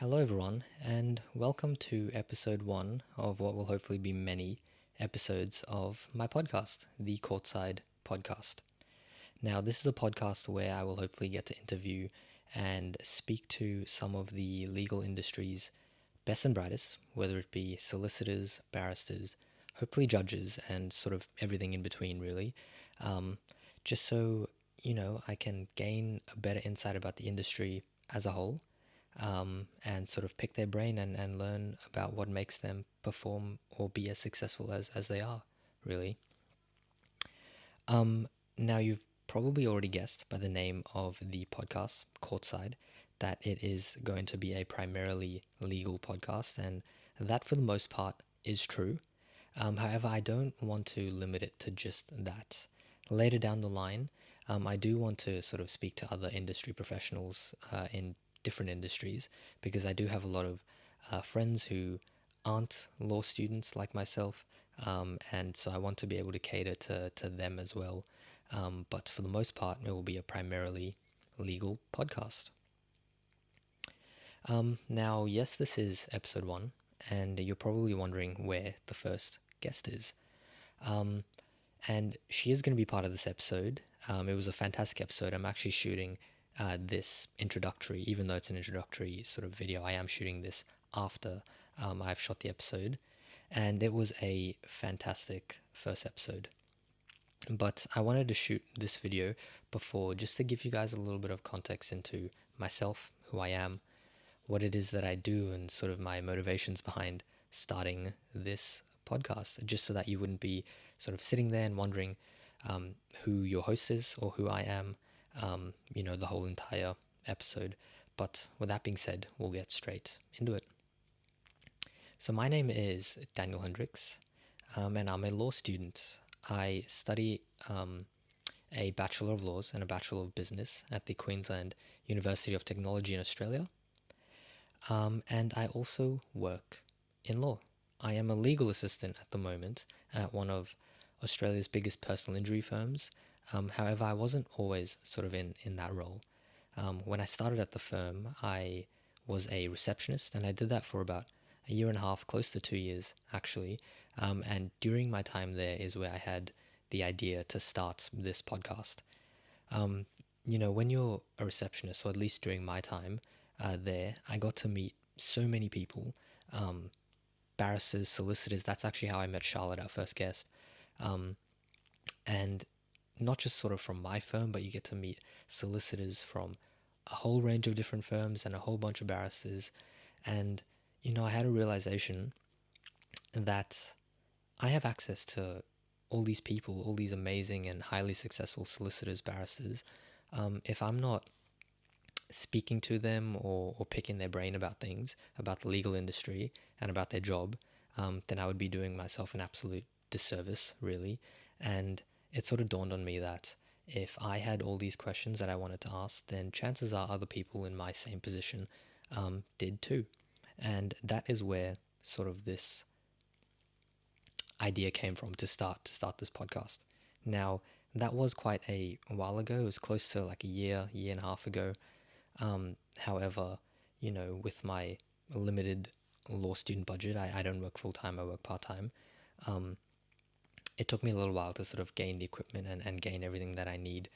Hello, everyone, and welcome to episode one of what will hopefully be many episodes of my podcast, the CourtSide podcast. Now, this is a podcast where I will hopefully get to interview and speak to some of the legal industry's best and brightest, whether it be solicitors, barristers, hopefully judges, and sort of everything in between, really. Um, just so, I can gain a better insight about the industry as a whole, and sort of pick their brain and learn about what makes them perform or be as successful as they are, really. Now, you've probably already guessed by the name of the podcast, Courtside, that it is going to be a primarily legal podcast, and that for the most part is true. However, I don't want to limit it to just that. Later down the line, I do want to sort of speak to other industry professionals in different industries because I do have a lot of friends who aren't law students like myself, and so I want to be able to cater to them as well. But for the most part, it will be a primarily legal podcast. Now, yes, this is episode one, and you're probably wondering where the first guest is. Um, and she is going to be part of this episode. It was a fantastic episode. I'm actually shooting this introductory, even though it's an introductory sort of video, I am shooting this after I've shot the episode. And it was a fantastic first episode. But I wanted to shoot this video before just to give you guys a little bit of context into myself, who I am, what it is that I do, and sort of my motivations behind starting this podcast, just so that you wouldn't be sort of sitting there and wondering who your host is or who I am, the whole entire episode. But with that being said, we'll get straight into it. So my name is Daniel Hendricks, and I'm a law student. I study a Bachelor of Laws and a Bachelor of Business at the Queensland University of Technology in Australia. And I also work in law. I am a legal assistant at the moment at one of Australia's biggest personal injury firms. However, I wasn't always sort of in that role. When I started at the firm, I was a receptionist, and I did that for about a year and a half, close to 2 years, actually. And during my time there is where I had the idea to start this podcast. When you're a receptionist, or at least during my time there, I got to meet so many people, barristers, solicitors. That's actually how I met Charlotte, our first guest. And not just sort of from my firm, but you get to meet solicitors from a whole range of different firms and a whole bunch of barristers. And, I had a realization that I have access to all these people, all these amazing and highly successful solicitors, barristers. If I'm not speaking to them or picking their brain about things, about the legal industry and about their job, then I would be doing myself an absolute disservice, really. And it sort of dawned on me that if I had all these questions that I wanted to ask, then chances are other people in my same position did too. And that is where sort of this idea came from to start this podcast. Now, that was quite a while ago. It was close to like a year and a half ago. However, with my limited law student budget, I don't work full time, I work part time. It took me a little while to sort of gain the equipment and gain everything that I need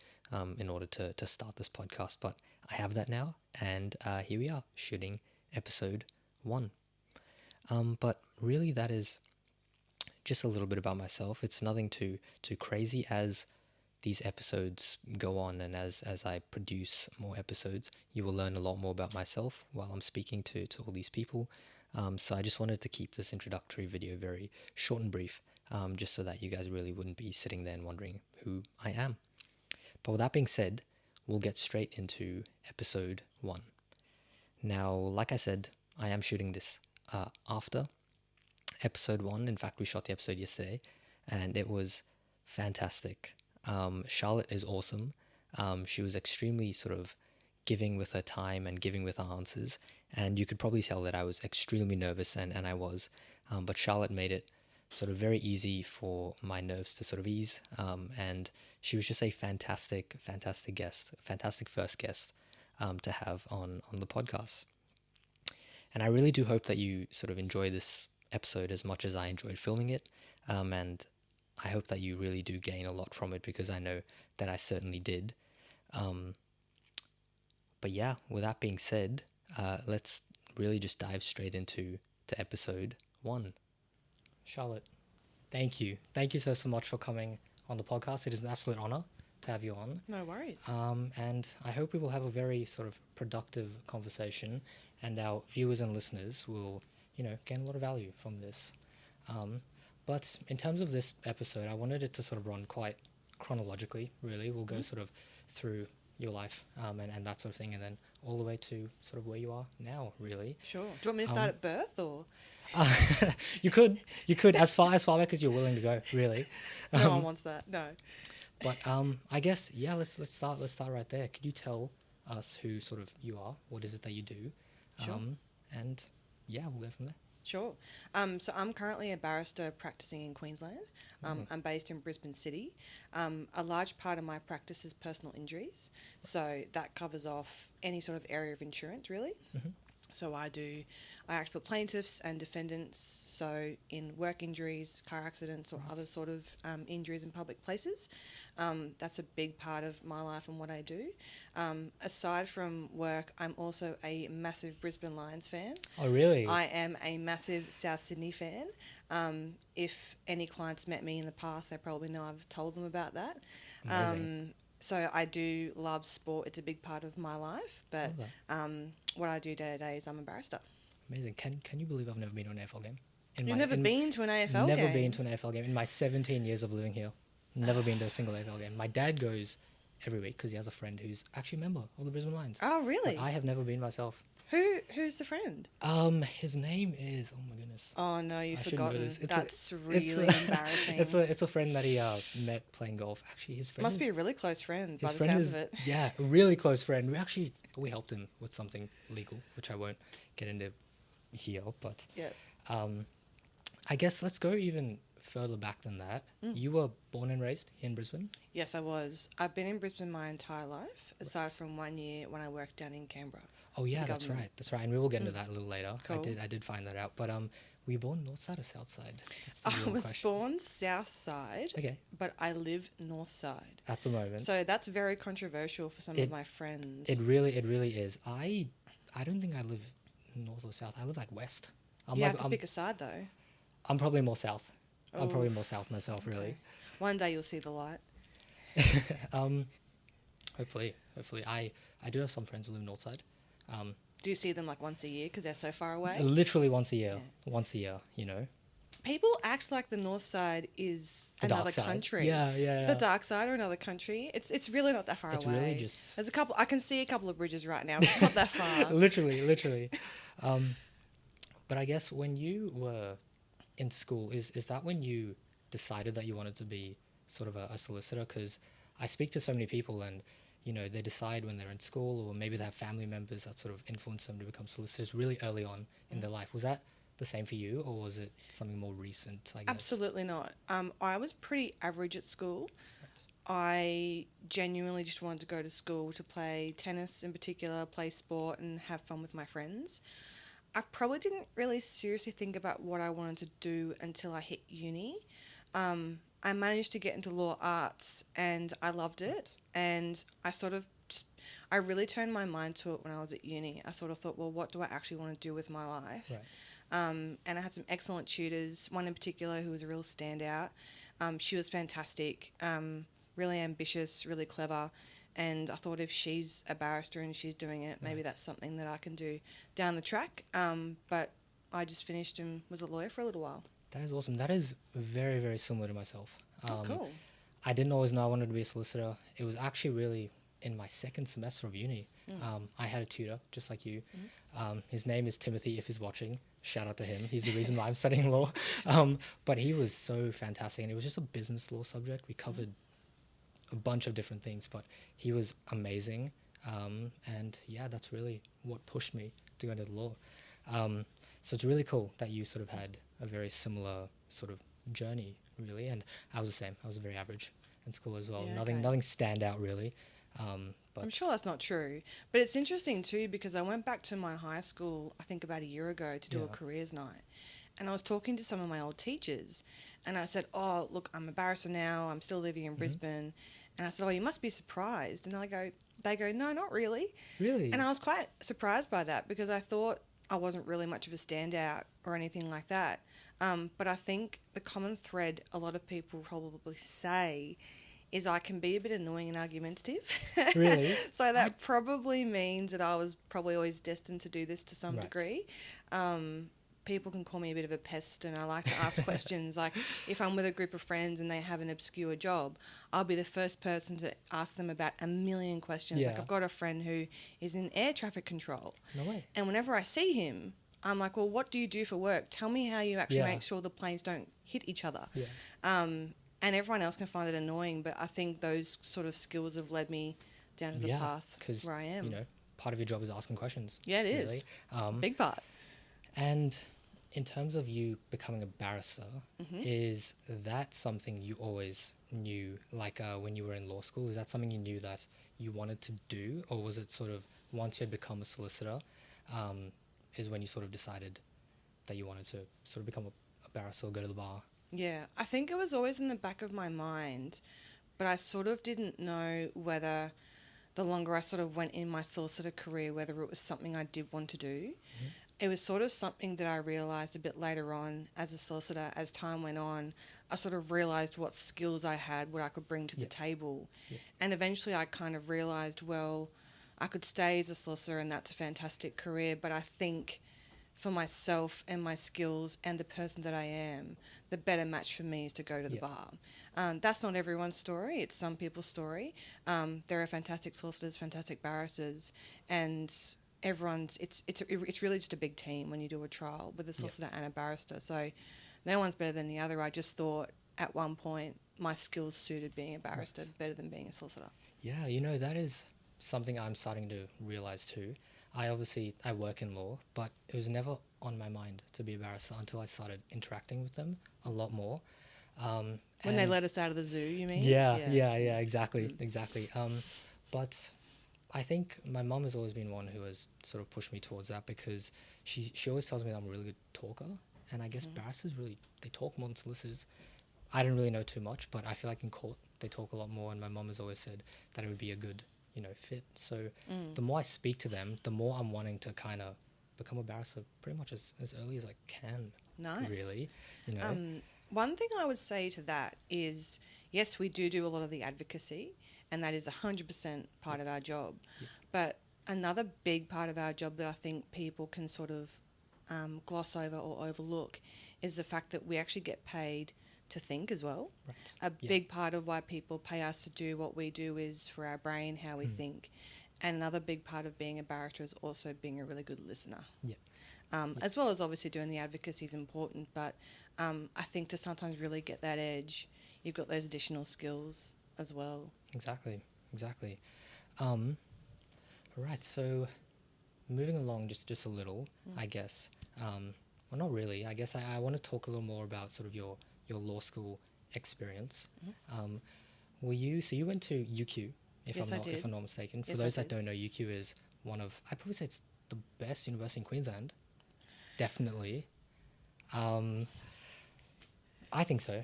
in order to start this podcast. But I have that now, and here we are shooting episode one. But really, that is just a little bit about myself. It's nothing too crazy. As these episodes go on and as I produce more episodes, you will learn a lot more about myself while I'm speaking to all these people. So I just wanted to keep this introductory video very short and brief, just so that you guys really wouldn't be sitting there and wondering who I am. But with that being said, we'll get straight into episode one. Now, like I said, I am shooting this after episode one. In fact, we shot the episode yesterday, and it was fantastic. Charlotte is awesome. She was extremely sort of giving with her time and giving with her answers, and you could probably tell that I was extremely nervous, and I was. But Charlotte made it sort of very easy for my nerves to sort of ease, and she was just a fantastic guest, fantastic first guest to have on the podcast. And I really do hope that you sort of enjoy this episode as much as I enjoyed filming it. And I hope that you really do gain a lot from it, because I know that I certainly did. But yeah, with that being said, let's really just dive straight into episode 1. Charlotte, thank you. Thank you so much for coming on the podcast. It is an absolute honor to have you on. No worries. And I hope we will have a very sort of productive conversation, and our viewers and listeners will, gain a lot of value from this. But in terms of this episode, I wanted it to sort of run quite chronologically, really. We'll go sort of through your life and that sort of thing, and then all the way to sort of where you are now, really. Sure. Do you want me to start at birth, or? You could as far back as you're willing to go, really. No one wants that. No. But I guess let's start right there. Could you tell us who sort of you are? What is it that you do? Sure. And yeah, we'll go from there. Sure. So I'm currently a barrister practicing in Queensland. I'm based in Brisbane City. A large part of my practice is personal injuries. So that covers off any sort of area of insurance, really. Mm-hmm. So I act for plaintiffs and defendants, so in work injuries, car accidents, or other sort of injuries in public places. That's a big part of my life and what I do. Aside from work, I'm also a massive Brisbane Lions fan. Oh, really? I am a massive South Sydney fan. If any clients met me in the past, they probably know I've told them about that. Amazing. So I do love sport. It's a big part of my life. But what I do day to day is I'm a barrister. Amazing. Can you believe I've never been to an AFL game? You've never been to an AFL game? Never been to an AFL game. In my 17 years of living here, never been to a single AFL game. My dad goes every week because he has a friend who's actually a member of the Brisbane Lions. Oh, really? But I have never been myself. Who's the friend? His name is, oh my goodness. Oh no, you've forgotten. That's really it's embarrassing. It's a friend that he met playing golf. Actually, his friend must be a really close friend by his the friend sounds is, of it. Yeah, a really close friend. We helped him with something legal, which I won't get into here. But yeah. I guess let's go even further back than that. You were born and raised here in Brisbane? Yes, I was. I've been in Brisbane my entire life, aside from 1 year when I worked down in Canberra. Oh yeah, that's right. And we will get into that a little later. Cool. I did find that out. But were you born north side or south side? I was born south side. Okay. But I live north side. At the moment. So that's very controversial for some of my friends. It really is. I don't think I live north or south. I live like west. You have to pick a side though. I'm probably more south. I'm probably more south myself, okay. really. One day you'll see the light. Hopefully. I do have some friends who live north side. Do you see them like once a year because they're so far away? Literally once a year. People act like the north side is another country. Yeah. The dark side or another country. It's really not that far away. It's really just... There's a couple... I can see a couple of bridges right now. It's not that far. Literally. But I guess when you were in school, is that when you decided that you wanted to be sort of a solicitor? Because I speak to so many people and, they decide when they're in school, or maybe they have family members that sort of influence them to become solicitors really early on in their life. Was that the same for you, or was it something more recent, I guess? Absolutely not. I was pretty average at school. I genuinely just wanted to go to school to play tennis in particular, play sport and have fun with my friends. I probably didn't really seriously think about what I wanted to do until I hit uni. I managed to get into law arts and I loved it. And I really turned my mind to it when I was at uni. I sort of thought, well, what do I actually want to do with my life? Right. And I had some excellent tutors, one in particular who was a real standout. She was fantastic, really ambitious, really clever. And I thought if she's a barrister and she's doing it, maybe that's something that I can do down the track. But I just finished and was a lawyer for a little while. That is awesome. That is very, very similar to myself. Cool. I didn't always know I wanted to be a solicitor. It was actually really in my second semester of uni. I had a tutor, just like you. His name is Timothy, if he's watching. Shout out to him. He's the reason why I'm studying law. But he was so fantastic. And it was just a business law subject. We covered a bunch of different things, but he was amazing. And yeah, that's really what pushed me to go into law. So it's really cool that you sort of had a very similar sort of journey, really. And I was the same. I was very average in school as well. Yeah, nothing stand out really. But I'm sure that's not true. But it's interesting too because I went back to my high school, I think about a year ago, to do a yeah. careers night. And I was talking to some of my old teachers and I said, "Oh, look, I'm a barrister now. I'm still living in Hmm. Brisbane." And I said, "Oh, you must be surprised." And they go, "No, not really." And Really? I was quite surprised by that because I thought I wasn't really much of a standout or anything like that. But I think the common thread a lot of people probably say is I can be a bit annoying and argumentative. Really? So I that probably means that I was probably always destined to do this to some right. degree. Um, People can call me a bit of a pest and I like to ask questions. Like if I'm with a group of friends and they have an obscure job, I'll be the first person to ask them about a million questions. Like Yeah. I've got a friend who is in air traffic control. No way. And whenever I see him, I'm like, well, what do you do for work? Tell me how you actually Yeah. make sure the planes don't hit each other. Yeah. And everyone else can find it annoying, but I think those sort of skills have led me down to the Yeah. path Because where I am. you know, part of your job is asking questions. Yeah, it is. Really. Big part. And in terms of you becoming a barrister, Hmm. is that something you always knew, like when you were in law school? Is that something you knew that you wanted to do, or was it sort of once you had become a solicitor, is when you sort of decided that you wanted to sort of become a barrister or go to the bar? Yeah, I think it was always in the back of my mind, but I sort of didn't know whether the longer I sort of went in my solicitor career, whether it was something I did want to do. Mm-hmm. It was sort of something that I realised a bit later on as a solicitor, as time went on. I sort of realised what skills I had, what I could bring to the Yeah. table. Yeah. And eventually I kind of realised, well, I could stay as a solicitor and that's a fantastic career, but I think for myself and my skills and the person that I am, the better match for me is to go to the Yeah. bar. That's not everyone's story. It's some people's story. There are fantastic solicitors, fantastic barristers, and it's really just a big team when you do a trial with a solicitor and a barrister. So no one's better than the other. I just thought at one point my skills suited being a barrister Right. better than being a solicitor. Yeah, you know, that is something I'm starting to realize too. I work in law, but it was never on my mind to be a barrister until I started interacting with them a lot more. When they And let us out of the zoo, you mean? yeah, exactly. But I think my mum has always been one who has sort of pushed me towards that because she always tells me that I'm a really good talker, and I guess barristers really they talk more than solicitors. I didn't really know too much, but I feel like in court they talk a lot more, and my mum has always said that it would be a good, fit. So the more I speak to them, the more I'm wanting to kind of become a barrister pretty much as early as I can. Nice. Really, you know. One thing I would say to that is, yes, we do a lot of the advocacy, and that is 100% part of our job. Yeah. But another big part of our job that I think people can sort of gloss over or overlook is the fact that we actually get paid to think as well. Right. A Yeah. big part of why people pay us to do what we do is for our brain, how we think. And another big part of being a barrister is also being a really good listener. Yeah. As well as obviously doing the advocacy is important, but I think to sometimes really get that edge, you've got those additional skills as well. Exactly. Right. So moving along just a little, I guess. Well, not really. I guess I want to talk a little more about sort of your law school experience. So you went to UQ, Yes, I did. if I'm not mistaken. For Yes, I those that did. don't know, UQ is one of, I'd probably say it's the best university in Queensland. Definitely. I think so.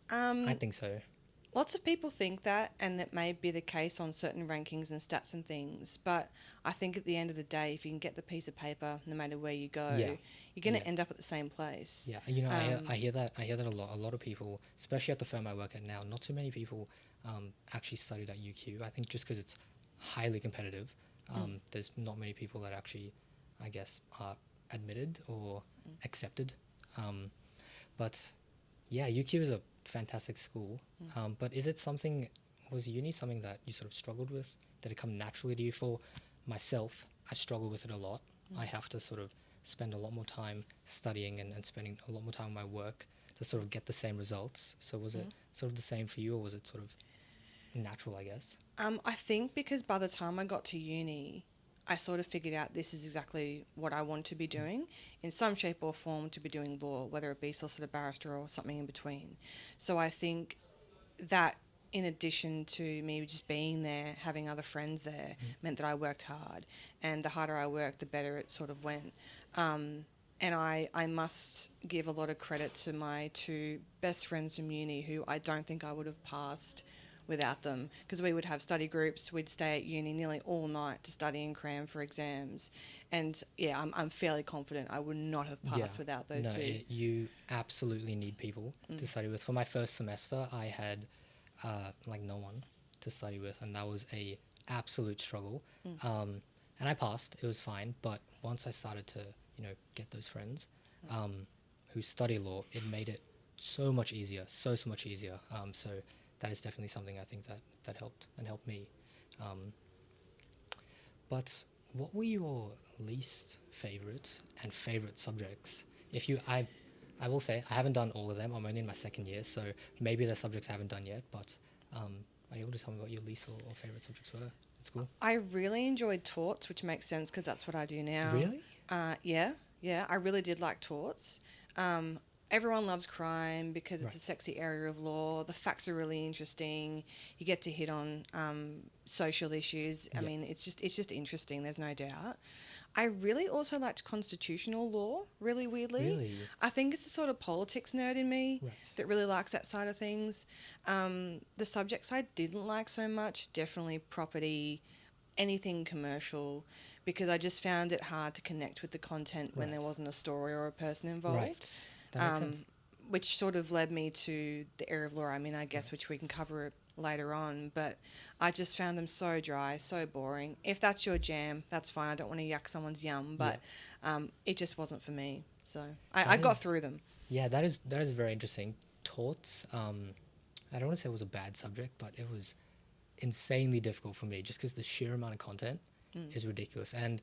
I think so. Lots of people think that, and that may be the case on certain rankings and stats and things. But I think at the end of the day, if you can get the piece of paper, no matter where you go, Yeah. you're going to Yeah. end up at the same place. Yeah, I hear that a lot. A lot of people, especially at the firm I work at now, not too many people actually studied at UQ. I think just because it's highly competitive, there's not many people that actually, I guess, are admitted or accepted. But yeah, UQ is a fantastic school. But was uni something that you sort of struggled with? Did it come naturally to you? For myself, I struggle with it a lot. I have to sort of spend a lot more time studying and spending a lot more time on my work to sort of get the same results. So was it sort of the same for you, or was it sort of natural, I guess? I think because by the time I got to uni, I sort of figured out this is exactly what I want to be doing in some shape or form, to be doing law, whether it be solicitor, barrister or something in between. So I think that in addition to me just being there, having other friends there, meant that I worked hard. And the harder I worked, the better it sort of went. And I must give a lot of credit to my two best friends from uni, who I don't think I would have passed without them, because we would have study groups. We'd stay at uni nearly all night to study and cram for exams. And yeah, I'm fairly confident I would not have passed without those two. You absolutely need people to study with. For my first semester, I had like no one to study with, and that was a absolute struggle. And I passed, it was fine, but once I started to, get those friends who study law, it made it so much easier, so much easier. So that is definitely something I think that helped me. But what were your least favorite and favorite subjects? I will say I haven't done all of them. I'm only in my second year, so maybe there's subjects I haven't done yet. But are you able to tell me what your least or favorite subjects were at school? I really enjoyed torts, which makes sense because that's what I do now. Really? Yeah. I really did like torts. Everyone loves crime because it's a sexy area of law. The facts are really interesting. You get to hit on social issues. I mean, it's just interesting. There's no doubt. I really also liked constitutional law, really weirdly. Really? I think it's a sort of politics nerd in me that really likes that side of things. The subjects I didn't like so much, definitely property, anything commercial, because I just found it hard to connect with the content when there wasn't a story or a person involved. Right. That makes sense. Which sort of led me to the area of law, I mean, I guess, which we can cover later on, but I just found them so dry, so boring. If that's your jam, that's fine. I don't want to yuck someone's yum, but it just wasn't for me. So I got through them. Yeah, that is very interesting. Torts, I don't want to say it was a bad subject, but it was insanely difficult for me just because the sheer amount of content is ridiculous. And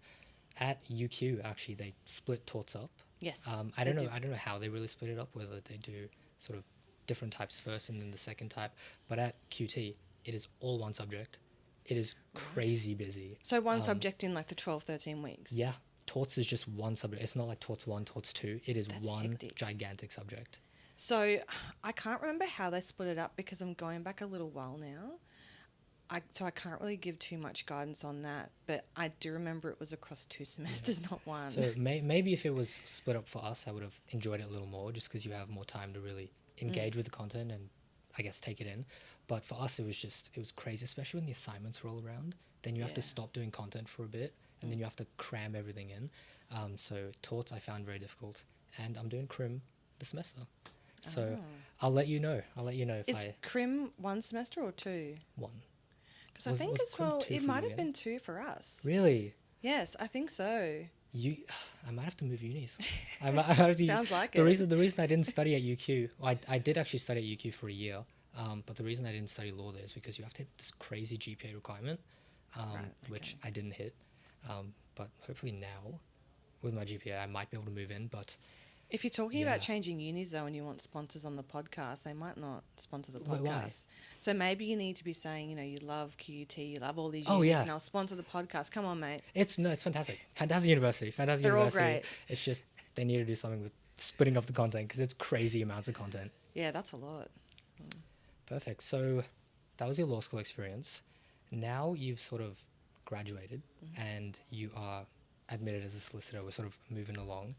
at UQ, actually, they split torts up. Yes. I don't know how they really split it up, whether they do sort of different types first and then the second type. But at QT, it is all one subject. It is crazy busy. So one subject in like the 12, 13 weeks. Yeah. Torts is just one subject. It's not like torts 1, torts 2. It is one gigantic subject. So I can't remember how they split it up because I'm going back a little while now. So I can't really give too much guidance on that, but I do remember it was across 2 semesters, not one. So maybe if it was split up for us, I would have enjoyed it a little more just because you have more time to really engage with the content and I guess take it in. But for us, it was crazy, especially when the assignments roll around. Then you have to stop doing content for a bit and then you have to cram everything in. So torts I found very difficult, and I'm doing crim this semester. So I'll let you know. Is crim 1 semester or 2? 1. Because I think as well, it might have been 2 for us. Really? Yes, I think so. I might have to move unis. I might have to, Sounds like the it. The reason I didn't study at UQ, I did actually study at UQ for a year, but the reason I didn't study law there is because you have to hit this crazy GPA requirement, which I didn't hit. But hopefully now, with my GPA, I might be able to move in, but... If you're talking about changing unis, though, and you want sponsors on the podcast, they might not sponsor the podcast. Why? So maybe you need to be saying, you love QUT, you love all these unis, and I'll sponsor the podcast. Come on, mate. It's fantastic. Fantastic university. They're all great. It's just they need to do something with splitting up the content because it's crazy amounts of content. Yeah, that's a lot. Perfect. So that was your law school experience. Now you've sort of graduated and you are admitted as a solicitor. We're sort of moving along.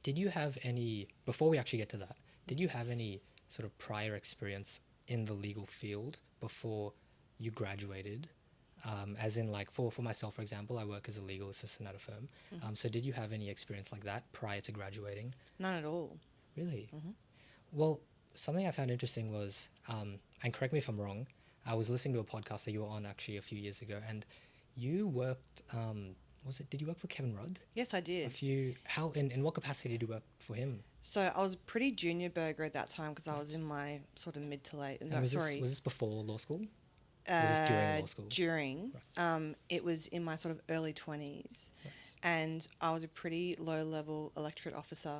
Did you have any, before we actually get to that, did you have any sort of prior experience in the legal field before you graduated? As in, like, for myself, for example, I work as a legal assistant at a firm. So did you have any experience like that prior to graduating? None at all. Really? Well, something I found interesting was, and correct me if I'm wrong, I was listening to a podcast that you were on actually a few years ago, and you worked... did you work for Kevin Rudd? Yes, I did. In what capacity did you work for him? So I was a pretty junior burger at that time because I was in my sort of mid to late. Was this before law school? Was this during law school? During. Right. It was in my sort of early 20s. Right. And I was a pretty low-level electorate officer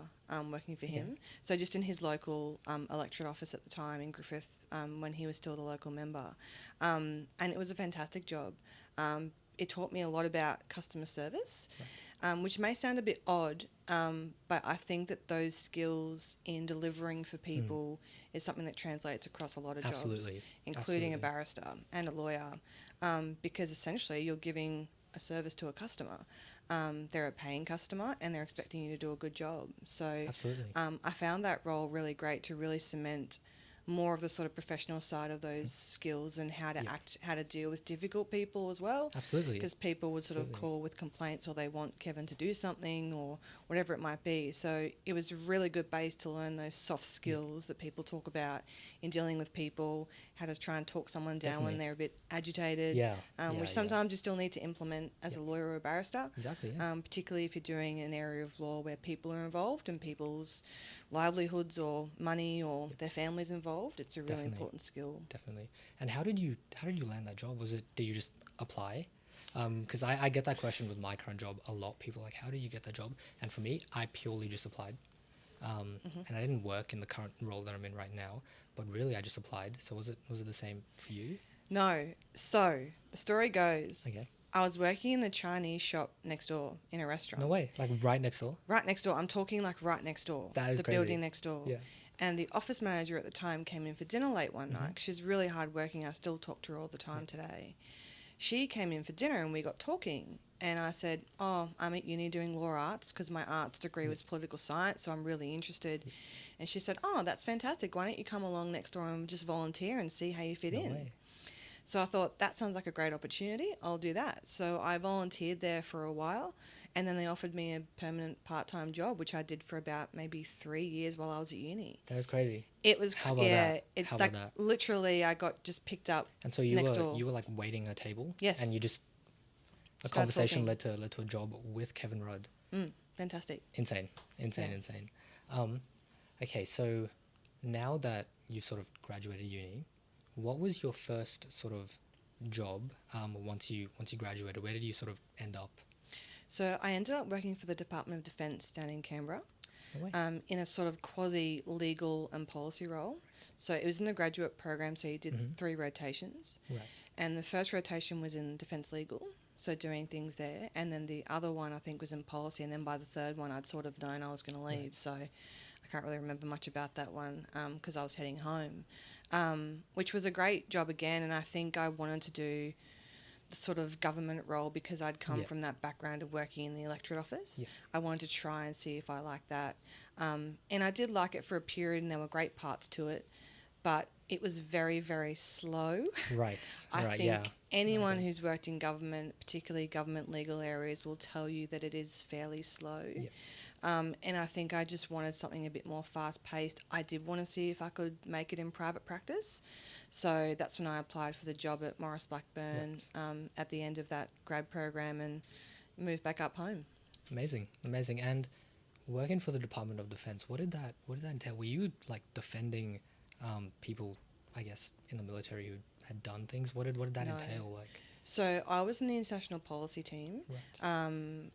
working for him. So just in his local electorate office at the time in Griffith when he was still the local member. And it was a fantastic job. It taught me a lot about customer service. which may sound a bit odd, but I think that those skills in delivering for people is something that translates across a lot of jobs, Absolutely. including a Absolutely. barrister and a lawyer, because essentially you're giving a service to a customer. They're a paying customer and they're expecting you to do a good job. So Absolutely. I found that role really great to really cement more of the sort of professional side of those skills and how to act, how to deal with difficult people as well. Absolutely. Because people would sort of call with complaints, or they want Kevin to do something or whatever it might be. So it was a really good base to learn those soft skills that people talk about in dealing with people, how to try and talk someone down when they're a bit agitated, which sometimes you still need to implement as a lawyer or a barrister. Exactly. Particularly if you're doing an area of law where people are involved and people's livelihoods or money or their families involved. It's a really important skill. Definitely. And how did you land that job? Did you just apply? Because I get that question with my current job a lot. People are like, how do you get that job? And for me, I purely just applied. And I didn't work in the current role that I'm in right now, but really I just applied. So was it the same for you? No. So the story goes, Okay. I was working in the Chinese shop next door in a restaurant. No way. Like right next door? Right next door. I'm talking like right next door. That is the crazy. building next door. Yeah. And the office manager at the time came in for dinner late one night. She's really hardworking. I still talk to her all the time today. She came in for dinner and we got talking. And I said, oh, I'm at uni doing law arts because my arts degree was political science, so I'm really interested. And she said, oh, that's fantastic. Why don't you come along next door and just volunteer and see how you fit in? Way. So I thought, that sounds like a great opportunity. I'll do that. So I volunteered there for a while, and then they offered me a permanent part-time job, which I did for about maybe 3 years while I was at uni. That was crazy. It was, How about that? How about that? Literally, I got just picked up. And so you were like waiting a table? Yes. And you just, a Started conversation talking. led to a job with Kevin Rudd. Fantastic. Insane. Okay, so now that you've sort of graduated uni, what was your first sort of job once you graduated? Where did you sort of end up? So I ended up working for the Department of Defence down in Canberra, No way. in a sort of quasi-legal and policy role. So it was in the graduate program, so you did 3 rotations. Right. And the first rotation was in defence legal, so doing things there. And then the other one, I think, was in policy. And then by the third one, I'd sort of known I was going to leave. Right. So I can't really remember much about that one because I was heading home, which was a great job again. And I think I wanted to do the sort of government role because I'd come from that background of working in the electorate office. Yeah. I wanted to try and see if I liked that. And I did like it for a period, and there were great parts to it. But it was very, very slow. Right. I think anyone who's worked in government, particularly government legal areas, will tell you that it is fairly slow. Yeah. And I think I just wanted something a bit more fast-paced. I did want to see if I could make it in private practice. So that's when I applied for the job at Maurice Blackburn at the end of that grad program and moved back up home. Amazing. And working for the Department of Defence, what did that entail? Were you like defending people, I guess, in the military who had done things? What did that entail? Like, so I was in the international policy team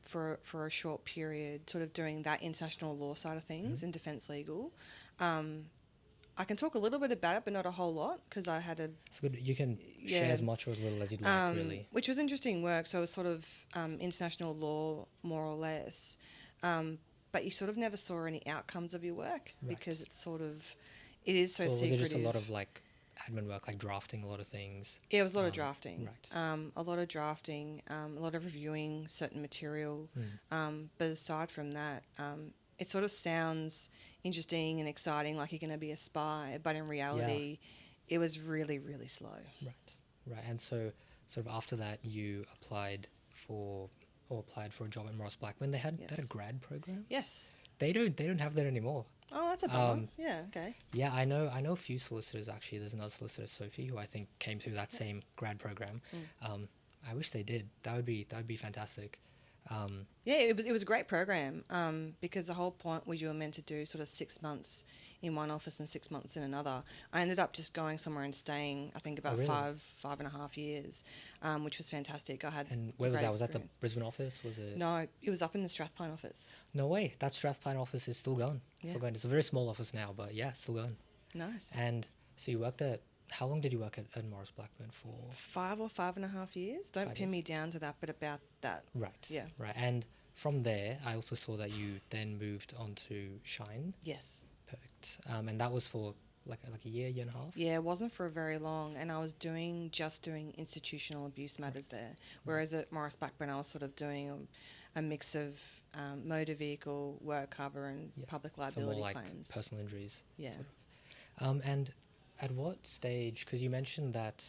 for a short period, sort of doing that international law side of things in defence legal. I can talk a little bit about it, but not a whole lot because I had a... It's good. You can share as much or as little as you'd like, really. Which was interesting work. So it was sort of international law, more or less. But you sort of never saw any outcomes of your work because it's sort of... It is so secretive. Was it just a lot of like admin work, like drafting a lot of things? Yeah, it was a lot of drafting. Right. A lot of drafting, a lot of reviewing certain material. But aside from that, it sort of sounds interesting and exciting, like you're going to be a spy, but in reality, it was really, really slow. Right. And so sort of after that, you applied for a job at Maurice Blackburn. They had a grad program? Yes. They don't have that anymore. Oh, that's a bummer. Yeah, okay. Yeah, I know a few solicitors actually. There's another solicitor, Sophie, who I think came through that same grad program. I wish they did. That would be fantastic. Yeah, it was a great program because the whole point was you were meant to do sort of 6 months in one office and 6 months in another. I ended up just going somewhere and staying, I think, about 5.5 years, which was fantastic. And where was that? Was that the Brisbane office? Was it? No, it was up in the Strathpine office. No way. That Strathpine office is still going. Yeah. Still going. It's a very small office now, but yeah, still going. Nice. And so you worked at... How long did you work at Maurice Blackburn for? 5 or 5.5 years. Don't pin me down to that, but about that. Right. Yeah. Right. And from there, I also saw that you then moved on to Shine. Yes. Perfect. And that was for like a year and a half. Yeah, it wasn't for very long, and I was just doing institutional abuse matters there. Whereas at Morris Blackburn, I was sort of doing a mix of motor vehicle work cover and public So liability more like claims. personal injuries. Yeah. Sort of. And at what stage? Because you mentioned that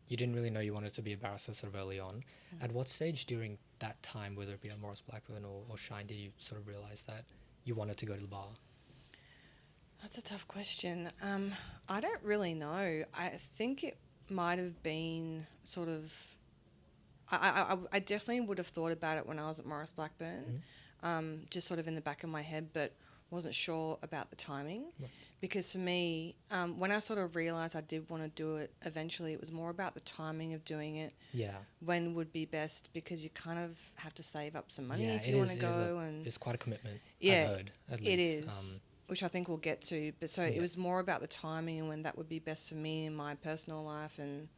you didn't really know you wanted to be a barrister sort of early on. At what stage during that time, whether it be at Morris Blackburn or Shine, did you sort of realize that you wanted to go to the bar? That's a tough question. I don't really know. I think it might have been sort of. I definitely would have thought about it when I was at Morris Blackburn, just sort of in the back of my head, but wasn't sure about the timing. Right. Because for me, when I sort of realised I did want to do it, eventually it was more about the timing of doing it. Yeah. When would be best, because you kind of have to save up some money Yeah, if you want to go. It's quite a commitment. Yeah, I've heard, at least. it is. Which I think we'll get to. But so it was more about the timing and when that would be best for me in my personal life and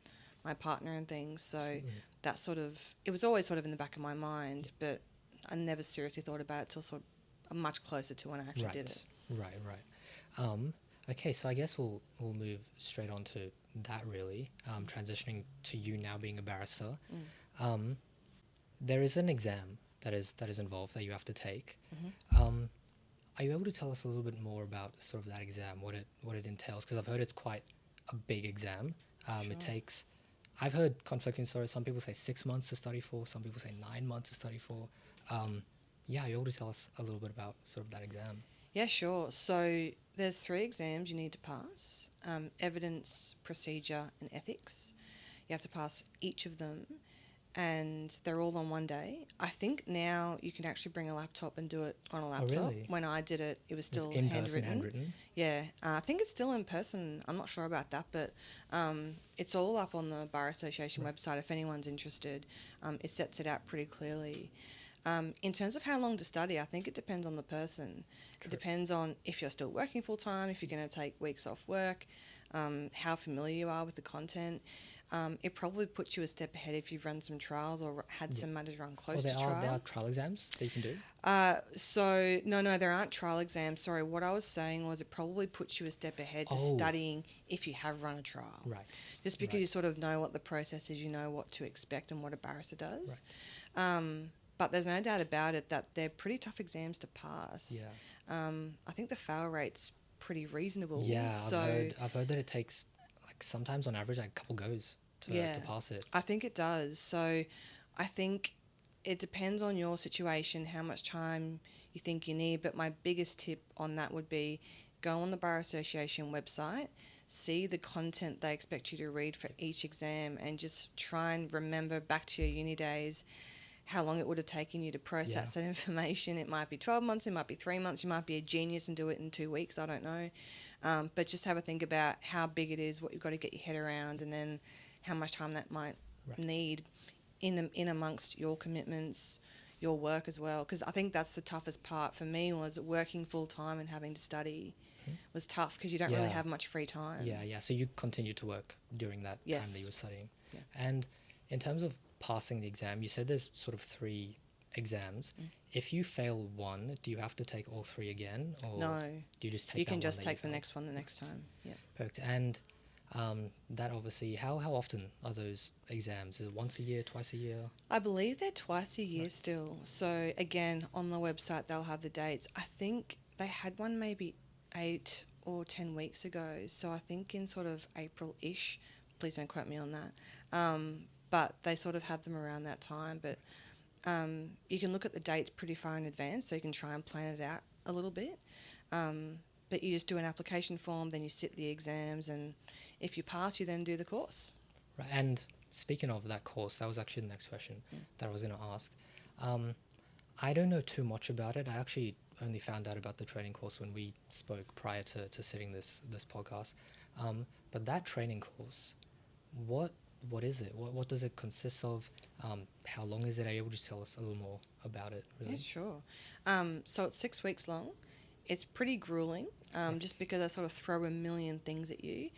my partner and things. So Absolutely. that sort of, it was always sort of in the back of my mind, but I never seriously thought about it till sort of much closer to when I actually did it. Right. Okay, so I guess we'll move straight on to that really, transitioning to you now being a barrister. There is an exam that is involved that you have to take. Are you able to tell us a little bit more about sort of that exam, what it entails? Because I've heard it's quite a big exam. Sure. It takes, I've heard conflicting stories. Some people say 6 months to study for. Some people say 9 months to study for. Are you able to tell us a little bit about sort of that exam? Yeah, sure. So there's 3 exams you need to pass: evidence, procedure, and ethics. You have to pass each of them, and they're all on one day. I think now you can actually bring a laptop and do it on a laptop. Really? When I did it, it was still in handwritten. person, handwritten? Yeah, I think it's still in person. I'm not sure about that, but it's all up on the Bar Association website if anyone's interested. It sets it out pretty clearly. In terms of how long to study, I think it depends on the person. True. It depends on if you're still working full time, if you're going to take weeks off work, how familiar you are with the content. It probably puts you a step ahead if you've run some trials or had some matters run close to trial. There are trial exams that you can do? So, no, there aren't trial exams. Sorry, what I was saying was it probably puts you a step ahead to studying if you have run a trial. Right. Just because you sort of know what the process is, you know what to expect and what a barrister does. Right. But there's no doubt about it that they're pretty tough exams to pass. Yeah. I think the fail rate's pretty reasonable. Yeah, so I've heard that it takes like sometimes on average like a couple goes to pass it. I think it does. So I think it depends on your situation, how much time you think you need. But my biggest tip on that would be go on the Bar Association website, see the content they expect you to read for each exam, and just try and remember back to your uni days how long it would have taken you to process that information. It might be 12 months, it might be 3 months, you might be a genius and do it in 2 weeks, I don't know. But just have a think about how big it is, what you've got to get your head around, and then how much time that might need in amongst your commitments, your work as well. Because I think that's the toughest part for me, was working full time and having to study was tough because you don't really have much free time. Yeah. So you continued to work during that time that you were studying. Yeah. And in terms of passing the exam, you said there's sort of 3 exams. If you fail one, do you have to take all 3 again, or No. do you just take? You can that just one that take you the failed? next one the next time. Yeah. Perfect. And that obviously, how often are those exams? Is it once a year, twice a year? I believe they're twice a year still. So again, on the website they'll have the dates. I think they had one maybe 8 or 10 weeks ago. So I think in sort of April-ish. Please don't quote me on that. But they sort of have them around that time. But you can look at the dates pretty far in advance, so you can try and plan it out a little bit. But you just do an application form, then you sit the exams, and if you pass, you then do the course. Right. And speaking of that course, that was actually the next question that I was going to ask. I don't know too much about it. I actually only found out about the training course when we spoke prior to sitting this podcast. But that training course, what is it? What does it consist of? How long is it? Are you able to tell us a little more about it? Really? Yeah, sure. So it's 6 weeks long. It's pretty grueling, just because I sort of throw a million things at you.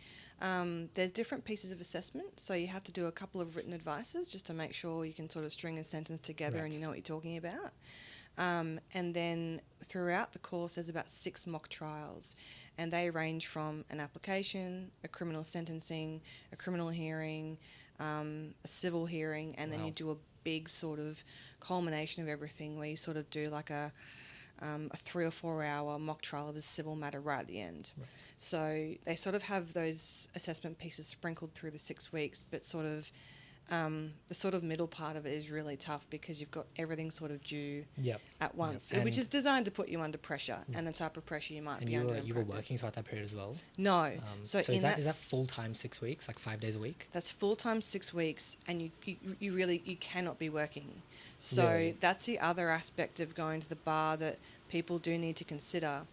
There's different pieces of assessment, so you have to do a couple of written advices just to make sure you can sort of string a sentence together Right. and you know what you're talking about. And then throughout the course, there's about 6 mock trials, and they range from an application, a criminal sentencing, a criminal hearing, a civil hearing, and then Wow. you do a big sort of culmination of everything where you sort of do like a 3 or 4 hour mock trial of a civil matter right at the end. Right. So they sort of have those assessment pieces sprinkled through the 6 weeks, but sort of the sort of middle part of it is really tough because you've got everything sort of due Yep. at once, Yep. which And- is designed to put you under pressure and the type of pressure you might And be you under were in you were practice. working throughout that period as well. No. So is in that that full time 6 weeks, like 5 days a week? That's full-time 6 weeks, and you really you cannot be working. So Really? that's the other aspect of going to the bar that people do need to consider,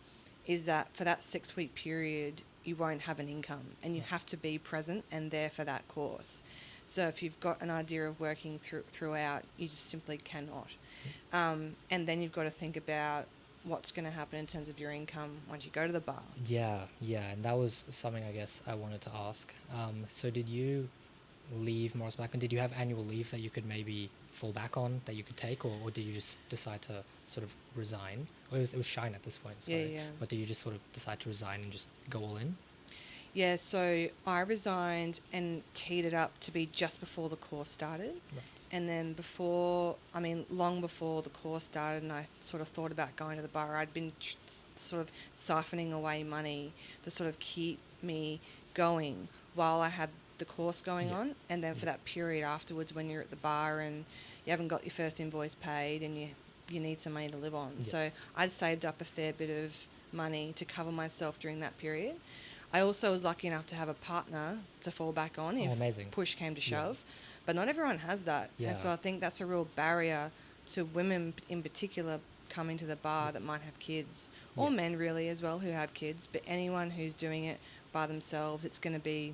is that for that 6 week period you won't have an income, and you have to be present and there for that course. So if you've got an idea of working throughout, you just simply cannot. And then you've got to think about what's going to happen in terms of your income once you go to the bar. Yeah, and that was something I guess I wanted to ask. So did you leave Morris Blackman? Did you have annual leave that you could maybe fall back on, that you could take, or did you just decide to sort of resign? Or it was Shine at this point, sorry. Yeah. But did you just sort of decide to resign and just go all in? Yeah, so I resigned and teed it up to be just before the course started. Right. And then long before the course started and I sort of thought about going to the bar, I'd been sort of siphoning away money to sort of keep me going while I had the course going on. And then for that period afterwards when you're at the bar and you haven't got your first invoice paid and you need some money to live on. Yeah. So I'd saved up a fair bit of money to cover myself during that period. I also was lucky enough to have a partner to fall back on if amazing. push came to shove. But not everyone has that. Yeah. And so I think that's a real barrier to women in particular coming to the bar that might have kids, or men really as well who have kids. But anyone who's doing it by themselves, it's going to be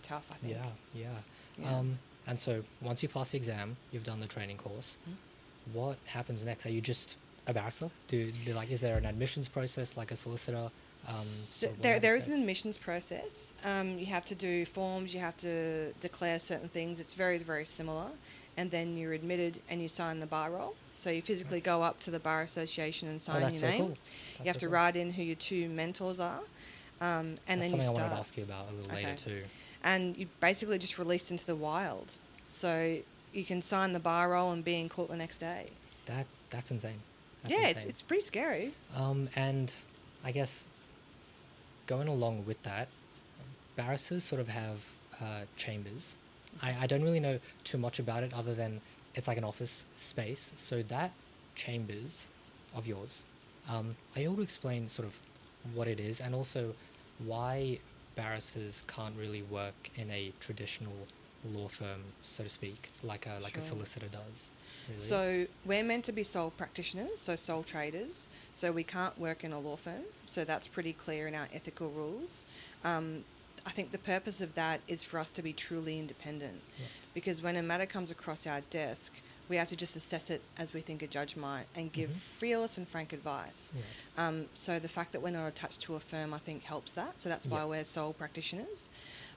tough, I think. Yeah. And so once you pass the exam, you've done the training course. What happens next? Are you just a barrister? Is there an admissions process like a solicitor? So there is an admissions process. You have to do forms, you have to declare certain things. It's very, very similar. And then you're admitted and you sign the bar roll. So you physically go up to the Bar Association and sign your name. Cool. You have to write in who your 2 mentors are. And that's then something you I start. wanted to ask you about a little later too. And you basically just released into the wild. So you can sign the bar roll and be in court the next day. That's insane. It's pretty scary. And I guess going along with that, barristers sort of have chambers. I don't really know too much about it other than it's like an office space. So that chambers of yours, are you able to explain sort of what it is and also why barristers can't really work in a traditional law firm, so to speak, like a solicitor does? Really? So we're meant to be sole practitioners, so sole traders. So we can't work in a law firm. So that's pretty clear in our ethical rules. I think the purpose of that is for us to be truly independent. Right. Because when a matter comes across our desk, we have to just assess it as we think a judge might and give fearless and frank advice. Right. So the fact that we're not attached to a firm, I think, helps that. So that's why we're sole practitioners.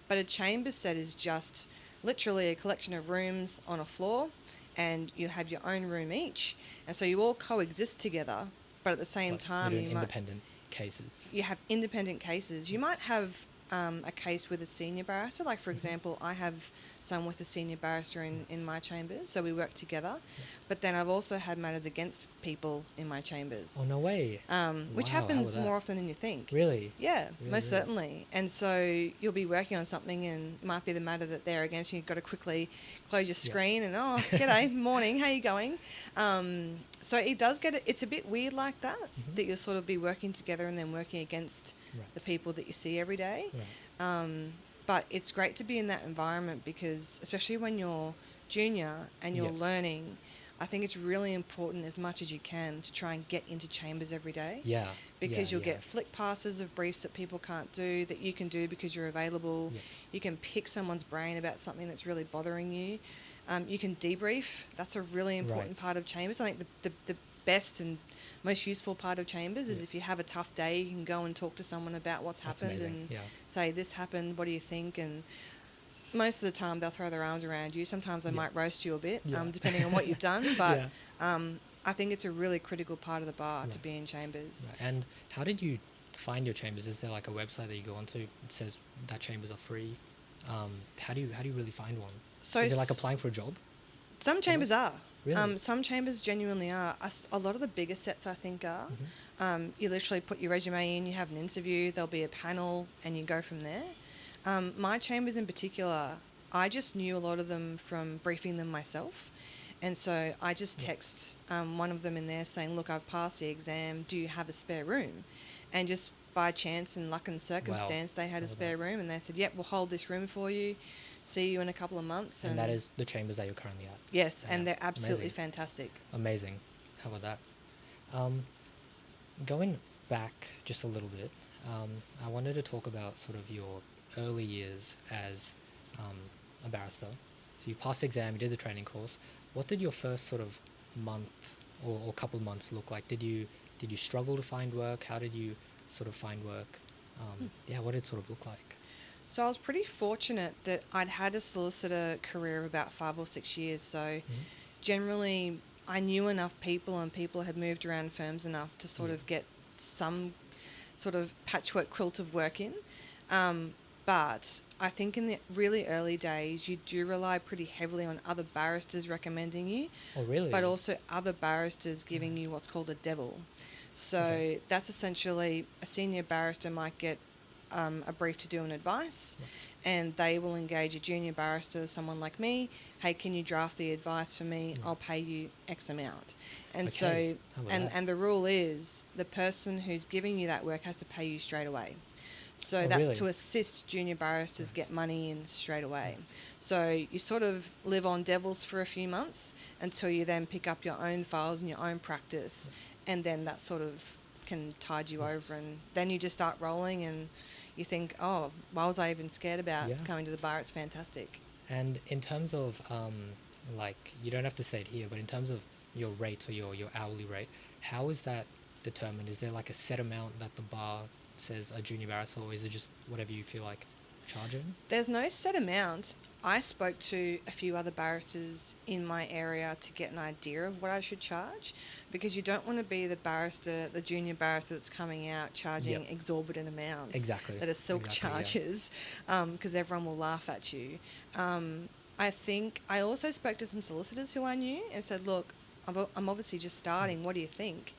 But a chamber set is just literally a collection of rooms on a floor, and you have your own room each. And so you all coexist together, but at the same time, you're doing independent cases. You have independent cases. You might have a case with a senior barrister. Like, for example, I have some with a senior barrister in my chambers, so we work together. But then I've also had matters against people in my chambers. Oh, no way. Which Wow, happens how was more that? often than you think. Really? Yeah, Really, most really? certainly. And so you'll be working on something and it might be the matter that they're against you. You've got to quickly close your screen and, g'day, morning, how you going? So it does it's a bit weird like that, that you'll sort of be working together and then working against the people that you see every day. Right. But it's great to be in that environment because, especially when you're junior and you're learning, I think it's really important as much as you can to try and get into chambers every day. Yeah. Because you'll get flick passes of briefs that people can't do that you can do because you're available. Yeah. You can pick someone's brain about something that's really bothering you. You can debrief. That's a really important part of chambers. I think the best and most useful part of chambers is if you have a tough day, you can go and talk to someone about what's That's happened amazing. and say, this happened, what do you think? And most of the time they'll throw their arms around you. Sometimes they might roast you a bit, depending on what you've done. But I think it's a really critical part of the bar to be in chambers. Right. And how did you find your chambers? Is there like a website that you go onto? It says that chambers are free. How do you really find one? So is it like applying for a job? Some chambers are. Really? Some chambers genuinely are. A lot of the bigger sets, I think, are. You literally put your resume in, you have an interview, there'll be a panel, and you go from there. My chambers in particular, I just knew a lot of them from briefing them myself. And so I just text one of them in there saying, look, I've passed the exam. Do you have a spare room? And just by chance and luck and circumstance, they had a spare room. And they said, yep, we'll hold this room for you. See you in a couple of months. And that is the chambers that you're currently at? Yes, and they're absolutely fantastic. Amazing. How about that? Going back just a little bit, I wanted to talk about sort of your early years as a barrister. So you passed the exam, you did the training course. What did your first sort of month or couple of months look like? Did you struggle to find work? How did you sort of find work? What did it sort of look like? So I was pretty fortunate that I'd had a solicitor career of about 5 or 6 years. So generally I knew enough people and people had moved around firms enough to sort of get some sort of patchwork quilt of work in. But I think in the really early days, you do rely pretty heavily on other barristers recommending you. Oh, really? But also other barristers giving you what's called a devil. So that's essentially a senior barrister might get a brief to do an advice, and they will engage a junior barrister, someone like me. Hey, can you draft the advice for me? I'll pay you X amount. And so, and the rule is the person who's giving you that work has to pay you straight away. So that's to assist junior barristers get money in straight away. So you sort of live on devils for a few months until you then pick up your own files and your own practice, and then that sort of can tide you over, and then you just start rolling and you think, oh, why was I even scared about coming to the bar? It's fantastic. And in terms of like, you don't have to say it here, but in terms of your rate or your hourly rate, how is that determined? Is there like a set amount that the bar says a junior barrister, or is it just whatever you feel like charging? There's no set amount. I spoke to a few other barristers in my area to get an idea of what I should charge, because you don't want to be the junior barrister that's coming out charging exorbitant amounts. Exactly. That are silk charges, because everyone will laugh at you. I think I also spoke to some solicitors who I knew and said, look, I'm obviously just starting. What do you think?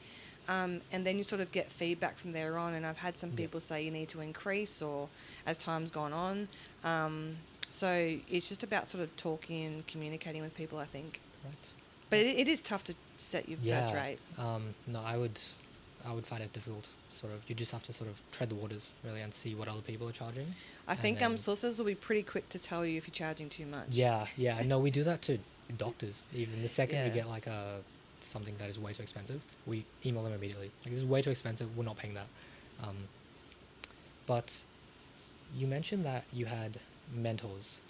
And then you sort of get feedback from there on, and I've had some people say you need to increase or as time's gone on. So it's just about sort of talking and communicating with people, I think. Right. But it is tough to set your first rate. No, I would find it difficult. Sort of, you just have to sort of tread the waters really and see what other people are charging. I think solicitors will be pretty quick to tell you if you're charging too much. Yeah. No, we do that to doctors. Even the second we get like something that is way too expensive, we email them immediately. Like, this is way too expensive. We're not paying that. But you mentioned that you had mentors.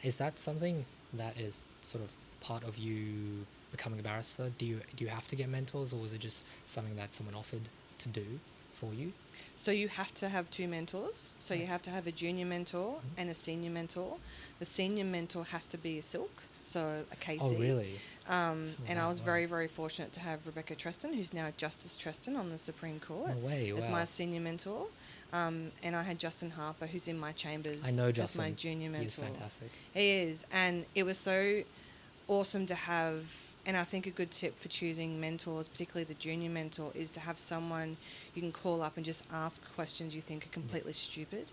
Is that something that is sort of part of you becoming a barrister? Do you have to get mentors, or was it just something that someone offered to do for you? So you have to have 2 mentors. So you have to have a junior mentor and a senior mentor. The senior mentor has to be a silk, so a KC. Oh, really? And I was very, very fortunate to have Rebecca Treston, who's now Justice Treston on the Supreme Court, as my senior mentor. And I had Justin Harper, who's in my chambers, I know Justin. as my junior mentor. He is fantastic. He is, and it was so awesome to have. And I think a good tip for choosing mentors, particularly the junior mentor, is to have someone you can call up and just ask questions you think are completely stupid,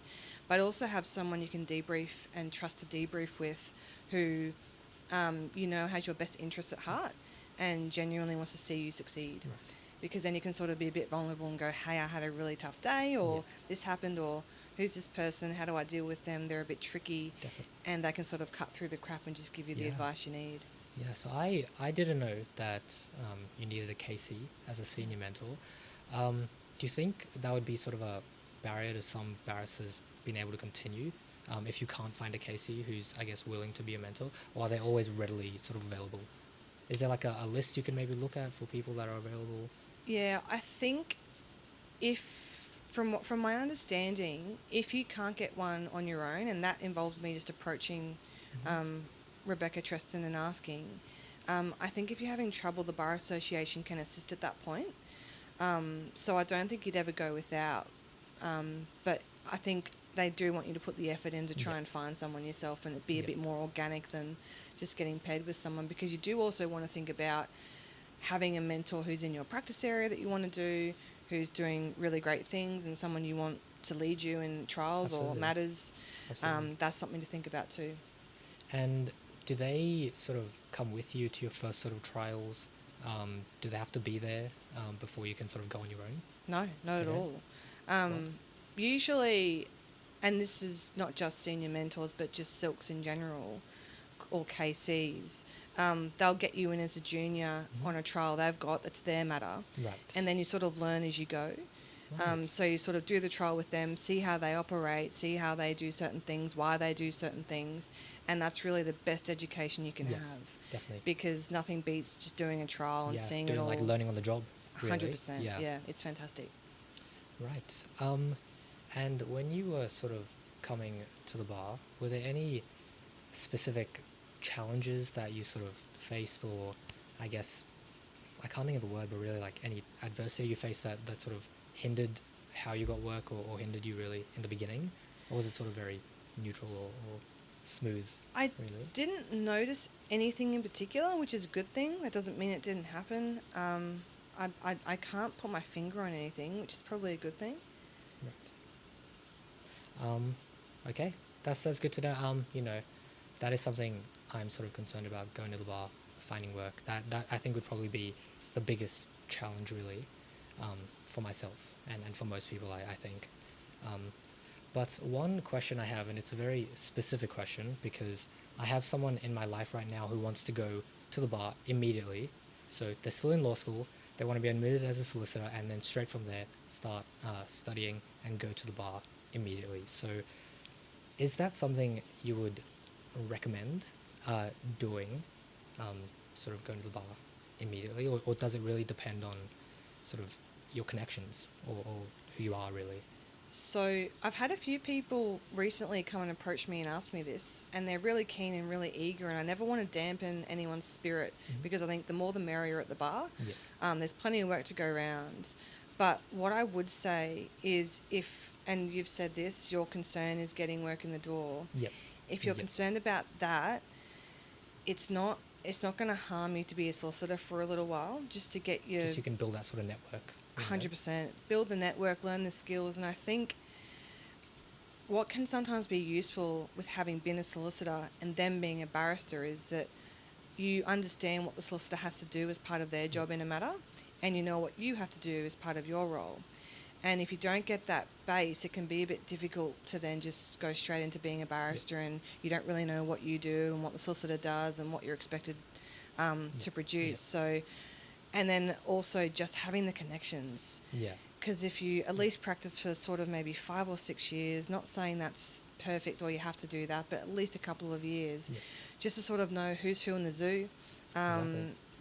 but also have someone you can debrief and trust to debrief with, who has your best interests at heart and genuinely wants to see you succeed. Right. Because then you can sort of be a bit vulnerable and go, hey, I had a really tough day, or this happened, or who's this person, how do I deal with them, they're a bit tricky. Definitely. And they can sort of cut through the crap and just give you the advice you need. Yeah, so I didn't know that you needed a KC as a senior mentor. Do you think that would be sort of a barrier to some barristers being able to continue if you can't find a KC who's, I guess, willing to be a mentor, or are they always readily sort of available? Is there like a list you can maybe look at for people that are available? Yeah, I think if from my understanding, if you can't get one on your own, and that involves me just approaching Rebecca Treston and asking, I think if you're having trouble, the Bar Association can assist at that point. So I don't think you'd ever go without. But I think they do want you to put the effort in to try and find someone yourself, and it be a bit more organic than just getting paired with someone, because you do also want to think about having a mentor who's in your practice area that you want to do, who's doing really great things, and someone you want to lead you in trials or matters. That's something to think about too. And do they sort of come with you to your first sort of trials? Do they have to be there before you can sort of go on your own? No, not at all. Usually, and this is not just senior mentors, but just silks in general, or KCs, they'll get you in as a junior on a trial they've got that's their matter. Right. And then you sort of learn as you go. Right. So you sort of do the trial with them, see how they operate, see how they do certain things, why they do certain things. And that's really the best education you can have. Definitely. Because nothing beats just doing a trial and seeing it all. Like learning on the job. 100%. Yeah, it's fantastic. Right. And when you were sort of coming to the bar, were there any specific challenges that you sort of faced, or I guess, I can't think of the word, but really like any adversity you faced that sort of hindered how you got work, or hindered you really in the beginning? Or was it sort of very neutral or smooth? I didn't notice anything in particular, which is a good thing. That doesn't mean it didn't happen. I can't put my finger on anything, which is probably a good thing. Right. Okay, that's good to know. You know, that is something I'm sort of concerned about going to the bar, finding work. That I think would probably be the biggest challenge really, for myself and for most people, I think. But one question I have, and it's a very specific question, because I have someone in my life right now who wants to go to the bar immediately. So they're still in law school, they want to be admitted as a solicitor, and then straight from there start studying and go to the bar immediately. So is that something you would recommend doing, sort of going to the bar immediately, or does it really depend on sort of your connections or who you are really? So I've had a few people recently come and approach me and ask me this, and they're really keen and really eager, and I never want to dampen anyone's spirit, because I think the more the merrier at the bar. There's plenty of work to go around. But what I would say is, if, and you've said this, your concern is getting work in the door. If you're concerned about that, it's not going to harm you to be a solicitor for a little while, just to get your... Just so you can build that sort of network. 100%. Build the network, learn the skills, and I think what can sometimes be useful with having been a solicitor and then being a barrister is that you understand what the solicitor has to do as part of their job in a matter, and you know what you have to do as part of your role. And if you don't get that base, it can be a bit difficult to then just go straight into being a barrister, and you don't really know what you do and what the solicitor does and what you're expected to produce. So, and then also just having the connections. Because if you at least practice for sort of maybe 5 or 6 years, not saying that's perfect or you have to do that, but at least a couple of years, just to sort of know who's who in the zoo,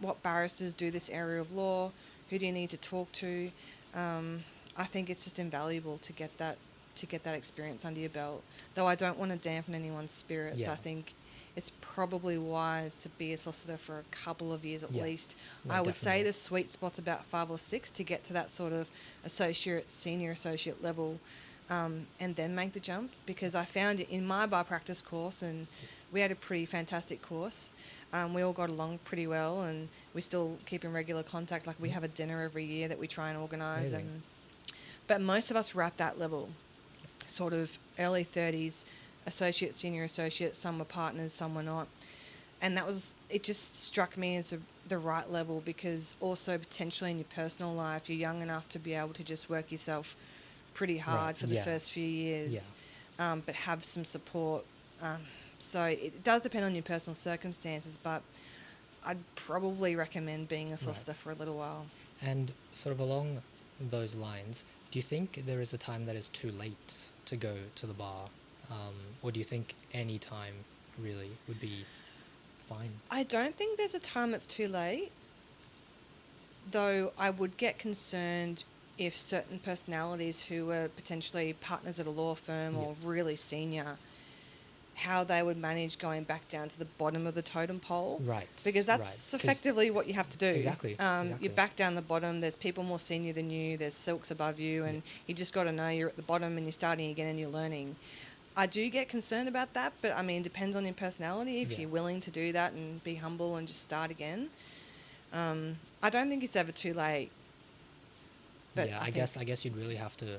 what barristers do this area of law, who do you need to talk to. I think it's just invaluable to get that experience under your belt. Though I don't want to dampen anyone's spirits. I think it's probably wise to be a solicitor for a couple of years at least. No, I would say the sweet spot's about 5 or 6 to get to that sort of senior associate level, and then make the jump. Because I found it in my bar practice course, and we had a pretty fantastic course. We all got along pretty well, and we still keep in regular contact. Like, we have a dinner every year that we try and organise. But most of us were at that level, sort of early 30s, associate, senior associate. Some were partners, some were not. And it just struck me as the right level, because also potentially in your personal life, you're young enough to be able to just work yourself pretty hard for the first few years, but have some support. So it does depend on your personal circumstances, but I'd probably recommend being a solicitor for a little while. And sort of along those lines, do you think there is a time that is too late to go to the bar? Or do you think any time really would be fine. I don't think there's a time that's too late, though I would get concerned if certain personalities who were potentially partners at a law firm or really senior, how they would manage going back down to the bottom of the totem pole. Right. Because that's effectively what you have to do. Exactly. You're back down the bottom. There's people more senior than you. There's silks above you. And you just got to know you're at the bottom and you're starting again and you're learning. I do get concerned about that, but I mean, it depends on your personality. If you're willing to do that and be humble and just start again. I don't think it's ever too late. But I guess you'd really have to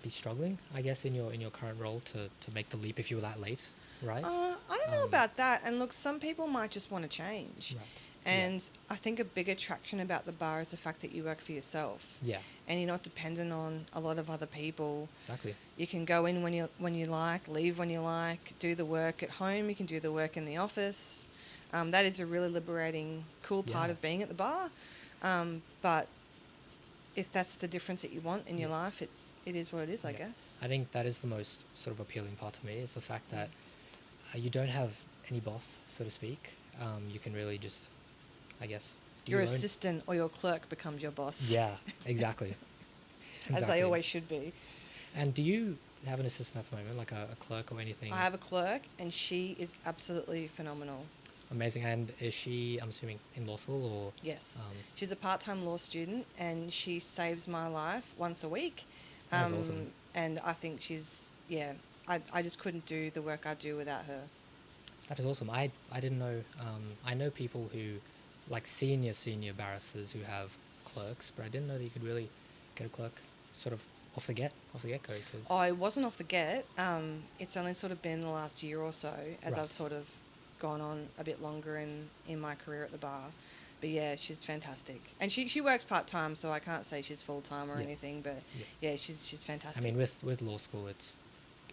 be struggling, I guess, in your current role to make the leap if you were that late, right? I don't know about that. And look, some people might just want to change. Right. And I think a big attraction about the bar is the fact that you work for yourself. Yeah. And you're not dependent on a lot of other people. Exactly. You can go in when you like, leave when you like, do the work at home. You can do the work in the office. That is a really liberating, cool part of being at the bar. But if that's the difference that you want in your life, it is what it is, I guess. I think that is the most sort of appealing part to me, is the fact that you don't have any boss, so to speak. You can really just, I guess, your assistant or your clerk becomes your boss. Yeah, exactly. As they always should be. And do you have an assistant at the moment, like a clerk or anything? I have a clerk, and she is absolutely phenomenal. Amazing. And is she, I'm assuming, in law school or? Yes. She's a part-time law student, and she saves my life once a week. That's awesome. And I think she's, I just couldn't do the work I do without her. That is awesome. I didn't know, I know people who, like senior barristers who have clerks, but I didn't know that you could really get a clerk sort of off the get-go. It wasn't off the get. It's only sort of been the last year or so as I've sort of gone on a bit longer in my career at the bar. But yeah, she's fantastic. And she works part-time, so I can't say she's full-time or anything, but she's fantastic. I mean, with law school,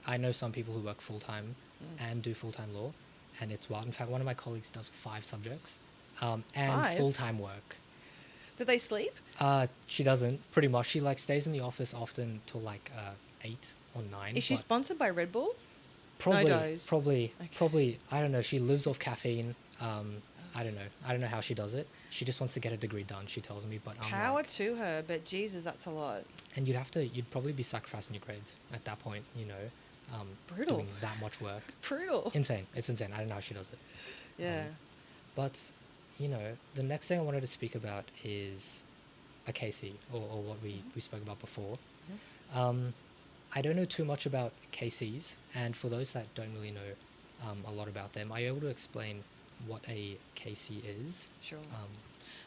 I know some people who work full-time and do full-time law, and it's wild. In fact, one of my colleagues does 5 subjects and full-time work. Do they sleep? She doesn't, pretty much. She stays in the office often till 8 or 9. Is she sponsored by Red Bull? Probably, no dose. Probably. I don't know. She lives off caffeine. I don't know. I don't know how she does it. She just wants to get a degree done, she tells me. But power to her, but Jesus, that's a lot. And you'd probably be sacrificing your grades at that point, brutal. Doing that much work. Brutal. Insane. It's insane. I don't know how she does it. Yeah. But, the next thing I wanted to speak about is a KC, or what we spoke about before. I don't know too much about KCs, and for those that don't really know a lot about them, are you able to explain what a KC is? Sure.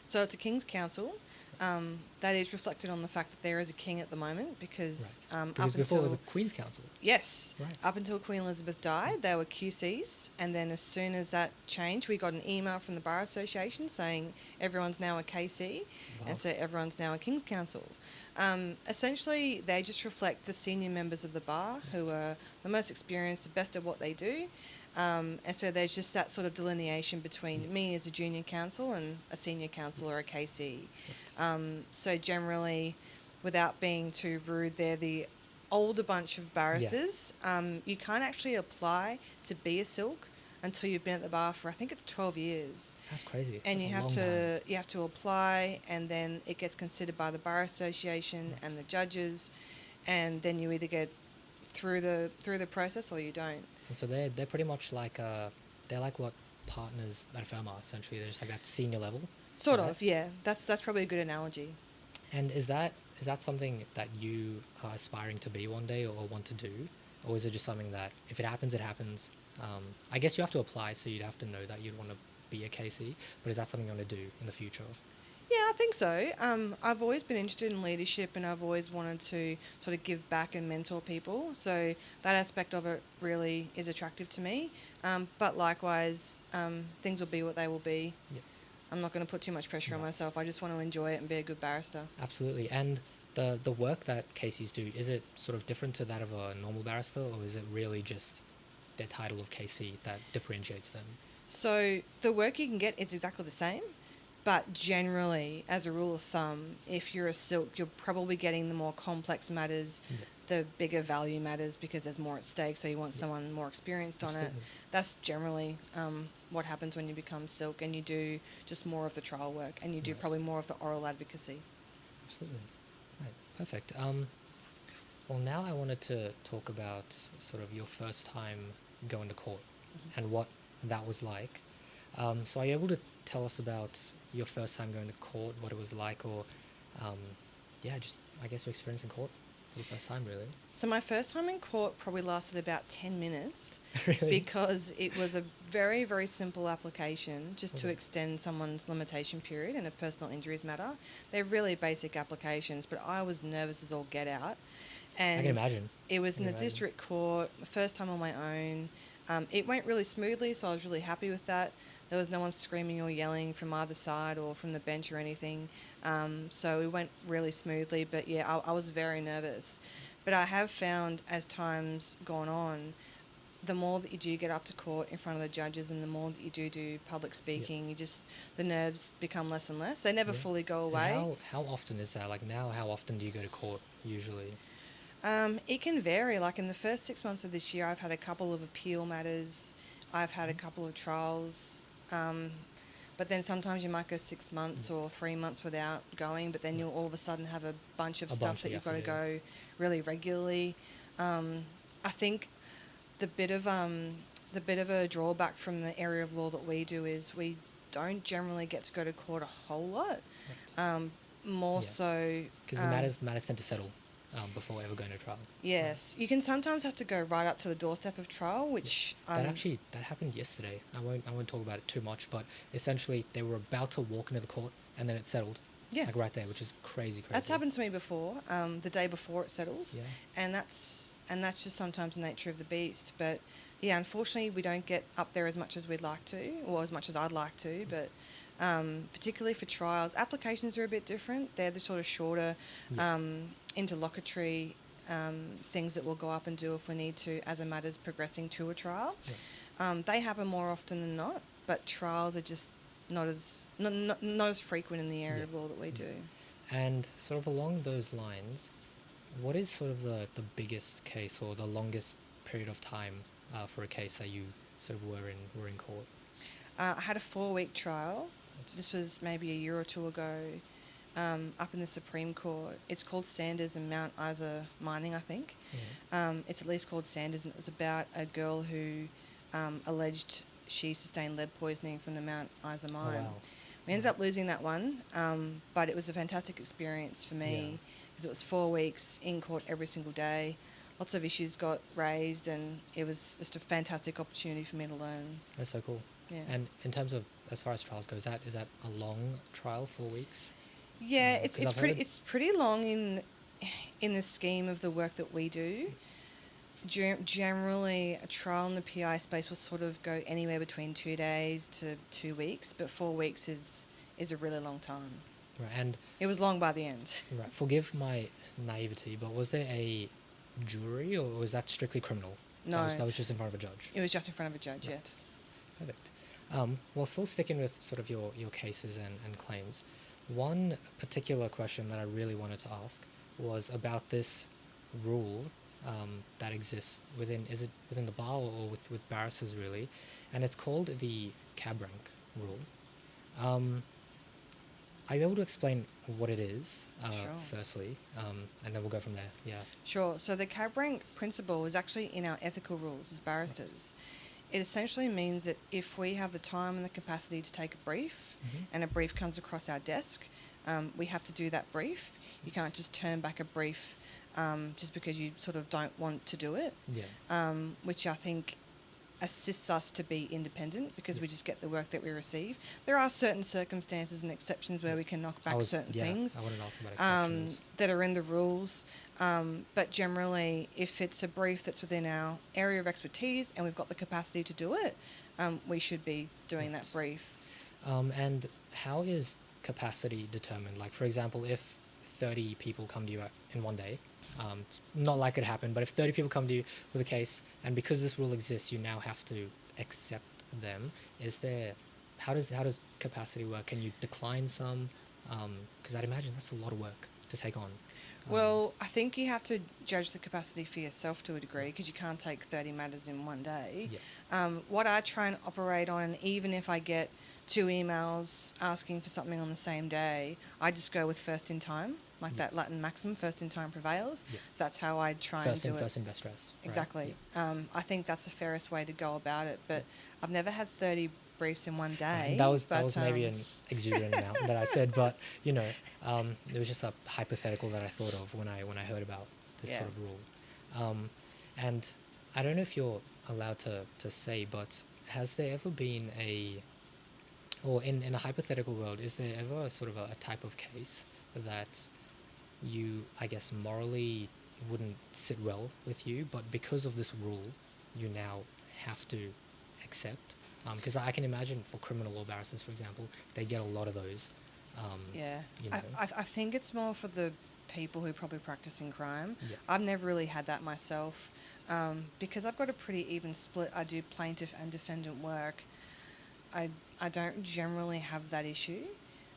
So it's a King's Counsel. That is reflected on the fact that there is a king at the moment because because before it was a Queen's Counsel. Yes. Right. Up until Queen Elizabeth died, they were QCs, and then as soon as that changed, we got an email from the Bar Association saying everyone's now a KC, and so everyone's now a King's Counsel. Essentially, they just reflect the senior members of the bar who are the most experienced, the best at what they do. And so there's just that sort of delineation between me as a junior counsel and a senior counsel or a KC. So generally, without being too rude, they're the older bunch of barristers. You can't actually apply to be a silk until you've been at the bar for, I think it's 12 years. That's crazy. And That's you have to apply, and then it gets considered by the Bar Association and the judges, and then you either get through the process or you don't. And so they're pretty much they're like what partners at a firm are, essentially. They're just like that senior level. Sort of, yeah. That's probably a good analogy. And is that something that you are aspiring to be one day or want to do? Or is it just something that if it happens, it happens? I guess you have to apply, so you'd have to know that you'd want to be a KC, but is that something you want to do in the future? Yeah, I think so. I've always been interested in leadership, and I've always wanted to sort of give back and mentor people. So that aspect of it really is attractive to me. But likewise, things will be what they will be. Yep. I'm not going to put too much pressure on myself. I just want to enjoy it and be a good barrister. Absolutely. And the work that KCs do, is it sort of different to that of a normal barrister, or is it really just their title of KC that differentiates them? So the work you can get is exactly the same. But generally, as a rule of thumb, if you're a silk, you're probably getting the more complex matters the bigger value matters because there's more at stake, so you want someone more experienced on it. Absolutely. That's generally what happens when you become silk and you do just more of the trial work and you do Right. probably more of the oral advocacy. Absolutely. Right. Perfect. Well, now I wanted to talk about sort of your first time going to court and what that was like. So are you able to tell us about your first time going to court, what it was like, or just I guess your experience in court for the first time, really? So my first time in court probably lasted about 10 minutes Really? because it was a very, very simple application just to Okay. extend someone's limitation period in a personal injuries matter. They're really basic applications, but I was nervous as all get out. And I can imagine. it was I in can the imagine. district court, my first time on my own. It went really smoothly, so I was really happy with that. There was no one screaming or yelling from either side or from the bench or anything. So it went really smoothly, but yeah, I was very nervous. But I have found as time's gone on, the more that you do get up to court in front of the judges and the more that you do public speaking, the nerves become less and less. They never Yeah. fully go And away. how often is that? Like now, how often do you go to court usually? It can vary. Like in the first 6 months of this year, I've had a couple of appeal matters. I've had a couple of trials. But then sometimes you might go 6 months or 3 months without going, but then you'll all of a sudden have a bunch of A stuff bunch that that you you've have got to to do. go really regularly. I think the bit of a drawback from the area of law that we do is we don't generally get to go to court a whole lot. More Yeah. so Because the matters tend to settle before ever going to trial. yes, you can sometimes have to go right up to the doorstep of trial, which That happened yesterday. I won't talk about it too much, but essentially they were about to walk into the court and then it settled. yeah, Like right there, which is crazy. that's happened to me before. The day before it settles, Yeah. and that's just sometimes the nature of the beast. But yeah, unfortunately, we don't get up there as much as we'd like to, or as much as I'd like to. But particularly for trials, applications are a bit different. They're the sort of shorter, interlocutory things that we'll go up and do if we need to as a matter's progressing to a trial. They happen more often than not, but trials are just not as frequent in the area of law that we do. And sort of along those lines, what is sort of the biggest case or the longest period of time for a case that you sort of were in court? I had a 4-week trial. This was maybe a year or two ago, up in the Supreme Court. It's called Sanders and Mount Isa Mining, I think. It's at least called Sanders, and it was about a girl who alleged she sustained lead poisoning from the Mount Isa mine. Oh, wow. We ended up losing that one, but it was a fantastic experience for me because it was 4 weeks in court every single day. Lots of issues got raised, and it was just a fantastic opportunity for me to learn. That's so cool. Yeah. And in terms of as far as trials go, is that a long trial, 4 weeks? Yeah, it's 'Cause I've pretty heard- it's pretty long in the scheme of the work that we do. Generally, a trial in the PI space will sort of go anywhere between 2 days to 2 weeks, but 4 weeks is a really long time. Right, and It was long by the end. right, forgive my naivety, but was there a jury or was that strictly criminal? No, That was just in front of a judge. it was just in front of a judge. Right. Yes. Perfect. Well, still sticking with sort of your cases and claims, one particular question that I really wanted to ask was about this rule that exists within the bar or with barristers really, and it's called the cab rank rule. Are you able to explain what it is, Sure. firstly, and then we'll go from there? Yeah. Sure. So the cab rank principle is actually in our ethical rules as barristers. It essentially means that if we have the time and the capacity to take a brief, and a brief comes across our desk, we have to do that brief. You can't just turn back a brief just because you sort of don't want to do it, Yeah. which I think assists us to be independent because we just get the work that we receive. There are certain circumstances and exceptions where we can knock back certain things I wanted to ask about exceptions. that are in the rules. But generally, if it's a brief that's within our area of expertise and we've got the capacity to do it, we should be doing that brief. And how is capacity determined? Like, for example, if 30 people come to you in one day, it's not likely to happen, but if 30 people come to you with a case, and because this rule exists, you now have to accept them, how does capacity work? Can you decline some? Because I'd imagine that's a lot of work. to take on? Well, I think you have to judge the capacity for yourself to a degree, because you can't take 30 matters in one day. Yeah. What I try and operate on, and even if I get 2 emails asking for something on the same day, I just go with first in time, like Yeah. that Latin maxim, first in time prevails. Yeah. So that's how I try First and in, do it. first in, best dressed. Right? Exactly. Yeah. I think that's the fairest way to go about it. But I've never had 30 briefs in one day. That was maybe an exuberant amount that I said, but you know, it was just a hypothetical that I thought of when I heard about this Yeah. sort of rule. And I don't know if you're allowed to say, but has there ever been or in a hypothetical world, is there ever a sort of a type of case that you, I guess, morally wouldn't sit well with you, but because of this rule, you now have to accept? Because I can imagine for criminal law barristers, for example, they get a lot of those. Yeah. You know. I think it's more for the people who probably practice in crime. Yeah. I've never really had that myself, because I've got a pretty even split. I do plaintiff and defendant work. I don't generally have that issue.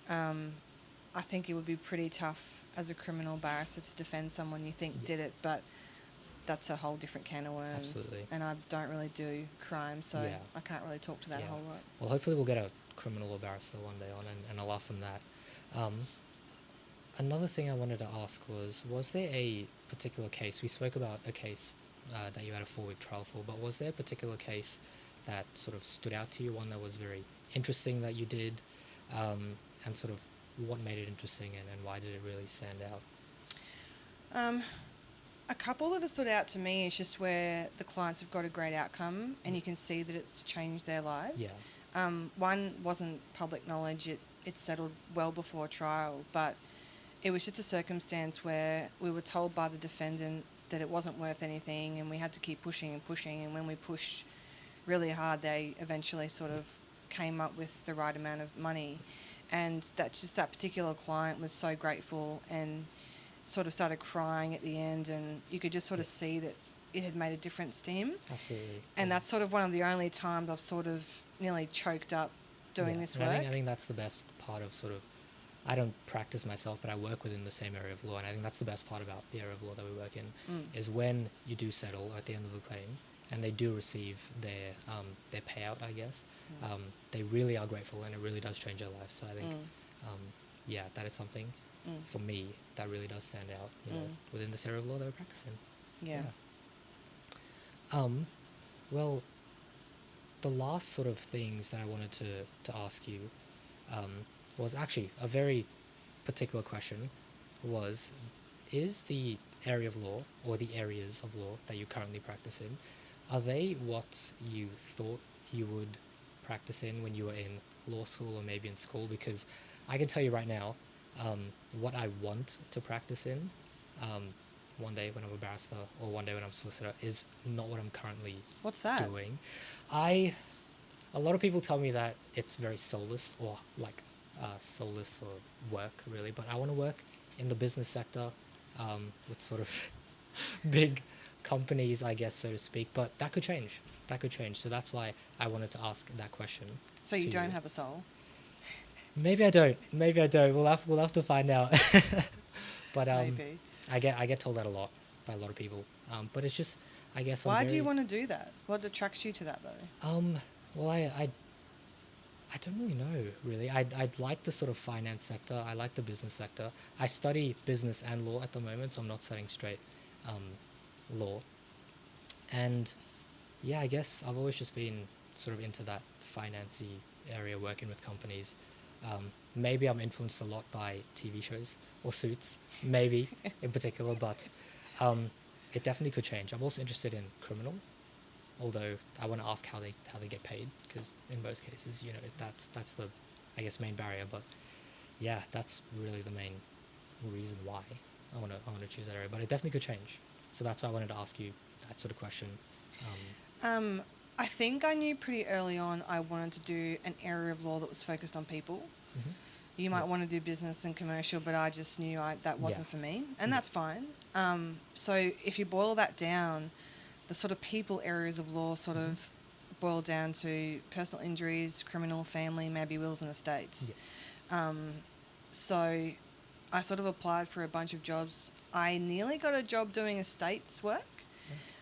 I think it would be pretty tough as a criminal barrister to defend someone you think did it, but that's a whole different can of worms. Absolutely. And I don't really do crime, so Yeah. I can't really talk to that a Yeah. whole lot. Well, hopefully we'll get a criminal law barrister one day on, and I'll ask them that. Another thing I wanted to ask was there a particular case, we spoke about a case that you had a 4-week trial for, but was there a particular case that sort of stood out to you, one that was very interesting that you did, and sort of what made it interesting, and why did it really stand out? A couple that have stood out to me is just where the clients have got a great outcome and you can see that it's changed their lives. Yeah. One wasn't public knowledge, it settled well before trial, but it was just a circumstance where we were told by the defendant that it wasn't worth anything and we had to keep pushing and pushing, and when we pushed really hard they eventually sort of came up with the right amount of money, and that particular client was so grateful and sort of started crying at the end, and you could just sort of see that it had made a difference to him. Absolutely. And that's sort of one of the only times I've sort of nearly choked up doing this work. I think that's the best part of sort of, I don't practice myself, but I work within the same area of law, and I think that's the best part about the area of law that we work in, is when you do settle at the end of the claim and they do receive their payout, I guess, they really are grateful and it really does change their life. So I think, that is something for me that really does stand out, you know, within this area of law that we're practicing. Yeah. Well, the last sort of things that I wanted to ask you was actually a very particular question, is the area of law or the areas of law that you currently practice in, are they what you thought you would practice in when you were in law school or maybe in school? Because I can tell you right now, what I want to practice in one day when I'm a barrister or one day when I'm a solicitor is not what I'm currently What's that? doing. A lot of people tell me that it's very soulless or like soulless or work really, but I want to work in the business sector with sort of big companies, I guess, so to speak, but that could change. So that's why I wanted to ask that question. So you don't have a soul? Maybe I don't. We'll have to find out. But Maybe. I get told that a lot by a lot of people. But it's just, I guess. Why do you want to do that? What attracts you to that though? Well, I don't really know. Really, I'd like the sort of finance sector. I like the business sector. I study business and law at the moment, so I'm not studying straight law. And yeah, I guess I've always just been sort of into that financy area, working with companies. Maybe I'm influenced a lot by TV shows or Suits, maybe in particular, but it definitely could change. I'm also interested in criminal, although I want to ask how they get paid, because in most cases, you know, that's the, I guess, main barrier. But yeah, that's really the main reason why I want to choose that area. But it definitely could change. So that's why I wanted to ask you that sort of question. I think I knew pretty early on I wanted to do an area of law that was focused on people. Mm-hmm. You might want to do business and commercial, but I just knew that wasn't for me, and that's fine. So if you boil that down, the sort of people areas of law sort of boil down to personal injuries, criminal, family, maybe wills and estates. Yeah. So I sort of applied for a bunch of jobs. I nearly got a job doing estates work.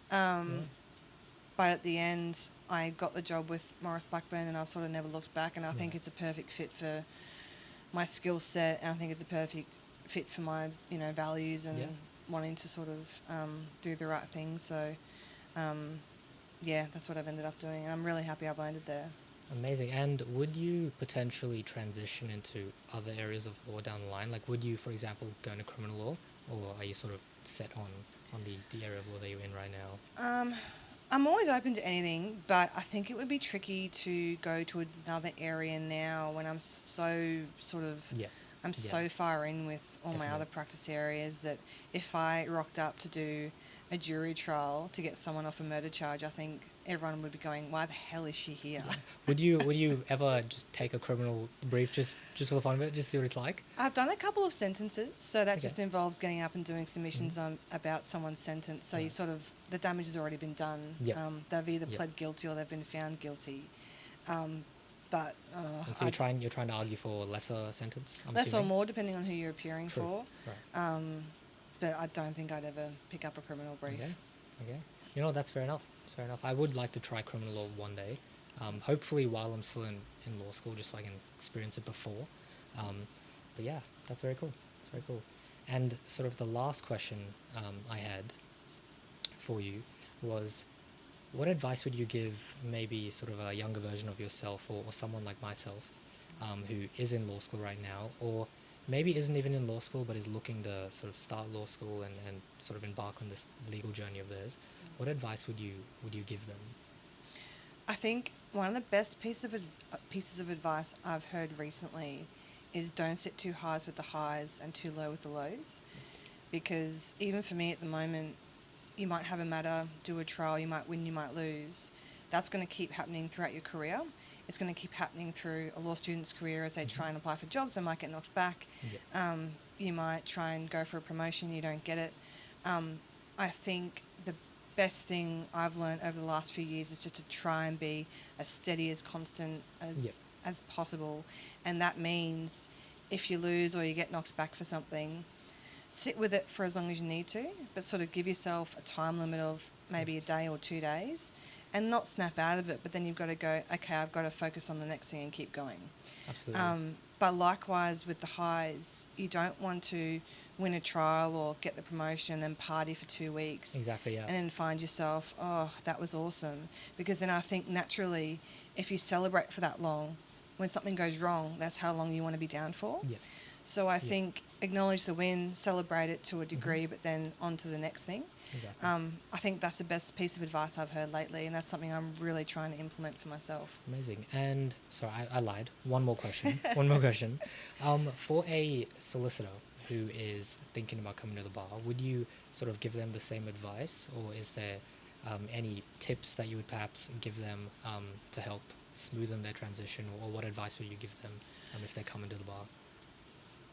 But at the end, I got the job with Morris Blackburn, and I've sort of never looked back. And I think it's a perfect fit for my skill set, and I think it's a perfect fit for my, values and wanting to sort of do the right thing. So, that's what I've ended up doing, and I'm really happy I've landed there. Amazing. And would you potentially transition into other areas of law down the line? Like, would you, for example, go into criminal law, or are you sort of set on the area of law that you're in right now? I'm always open to anything, but I think it would be tricky to go to another area now when I'm so sort of so far in with all my other practice areas that if I rocked up to do a jury trial to get someone off a murder charge, I think everyone would be going, why the hell is she here? Yeah. Would you ever just take a criminal brief just for the fun of it, just see what it's like? I've done a couple of sentences, so that just involves getting up and doing submissions on about someone's sentence. So you sort of, the damage has already been done. They've either pled guilty or they've been found guilty. And so you're trying to argue for a lesser sentence? Less or more, depending on who you're appearing for. Right. But I don't think I'd ever pick up a criminal brief. Okay. That's fair enough. It's fair enough. I would like to try criminal law one day. Hopefully while I'm still in law school, just so I can experience it before. But yeah, that's very cool. It's very cool. And sort of the last question I had for you was, what advice would you give maybe sort of a younger version of yourself or someone like myself who is in law school right now, or maybe isn't even in law school but is looking to sort of start law school and sort of embark on this legal journey of theirs? What advice would you give them? I think one of the best pieces of advice I've heard recently is don't sit too high with the highs and too low with the lows. Because even for me at the moment, you might have a matter, do a trial, you might win, you might lose. That's going to keep happening throughout your career. It's going to keep happening through a law student's career as they try and apply for jobs. They might get knocked back. You might try and go for a promotion, you don't get it. I think the best thing I've learned over the last few years is just to try and be as steady, as constant as possible. And that means if you lose or you get knocked back for something, sit with it for as long as you need to, but sort of give yourself a time limit of maybe a day or 2 days and not snap out of it. But then you've got to go, okay, I've got to focus on the next thing and keep going. Absolutely. But likewise with the highs, you don't want to win a trial or get the promotion and then party for 2 weeks. Exactly, yeah. And then find yourself, oh, that was awesome. Because then I think naturally, if you celebrate for that long, when something goes wrong, that's how long you want to be down for. Yeah. So I think acknowledge the win, celebrate it to a degree, but then on to the next thing. Exactly. I think that's the best piece of advice I've heard lately, and that's something I'm really trying to implement for myself. Amazing. And sorry, I lied. One more question. One more question. For a solicitor who is thinking about coming to the bar, would you sort of give them the same advice, or is there any tips that you would perhaps give them to help smoothen their transition, or what advice would you give them if they come into the bar?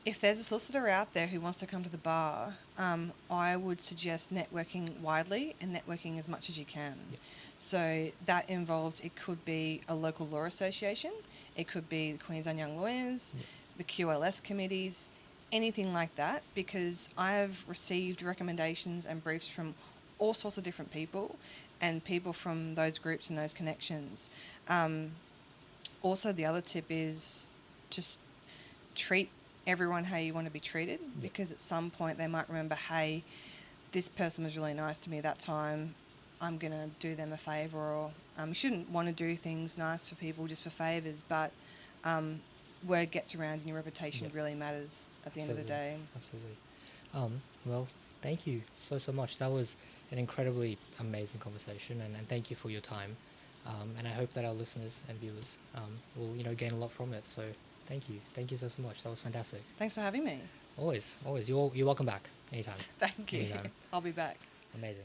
If there's a solicitor out there who wants to come to the bar, I would suggest networking widely and networking as much as you can. Yep. So that involves, it could be a local law association, it could be the Queensland Young Lawyers, the QLS committees, anything like that, because I've received recommendations and briefs from all sorts of different people and people from those groups and those connections. Also, the other tip is just treat everyone how you want to be treated, because at some point they might remember, hey, this person was really nice to me that time, I'm going to do them a favour. Or you shouldn't want to do things nice for people just for favours, but word gets around and your reputation really matters at the end of the day. Absolutely. Well, thank you so much. That was an incredibly amazing conversation, and thank you for your time. And I hope that our listeners and viewers will gain a lot from it. So thank you so much. That was fantastic. Thanks for having me. Always. You're welcome back anytime. Thank you. Anytime. I'll be back. Amazing.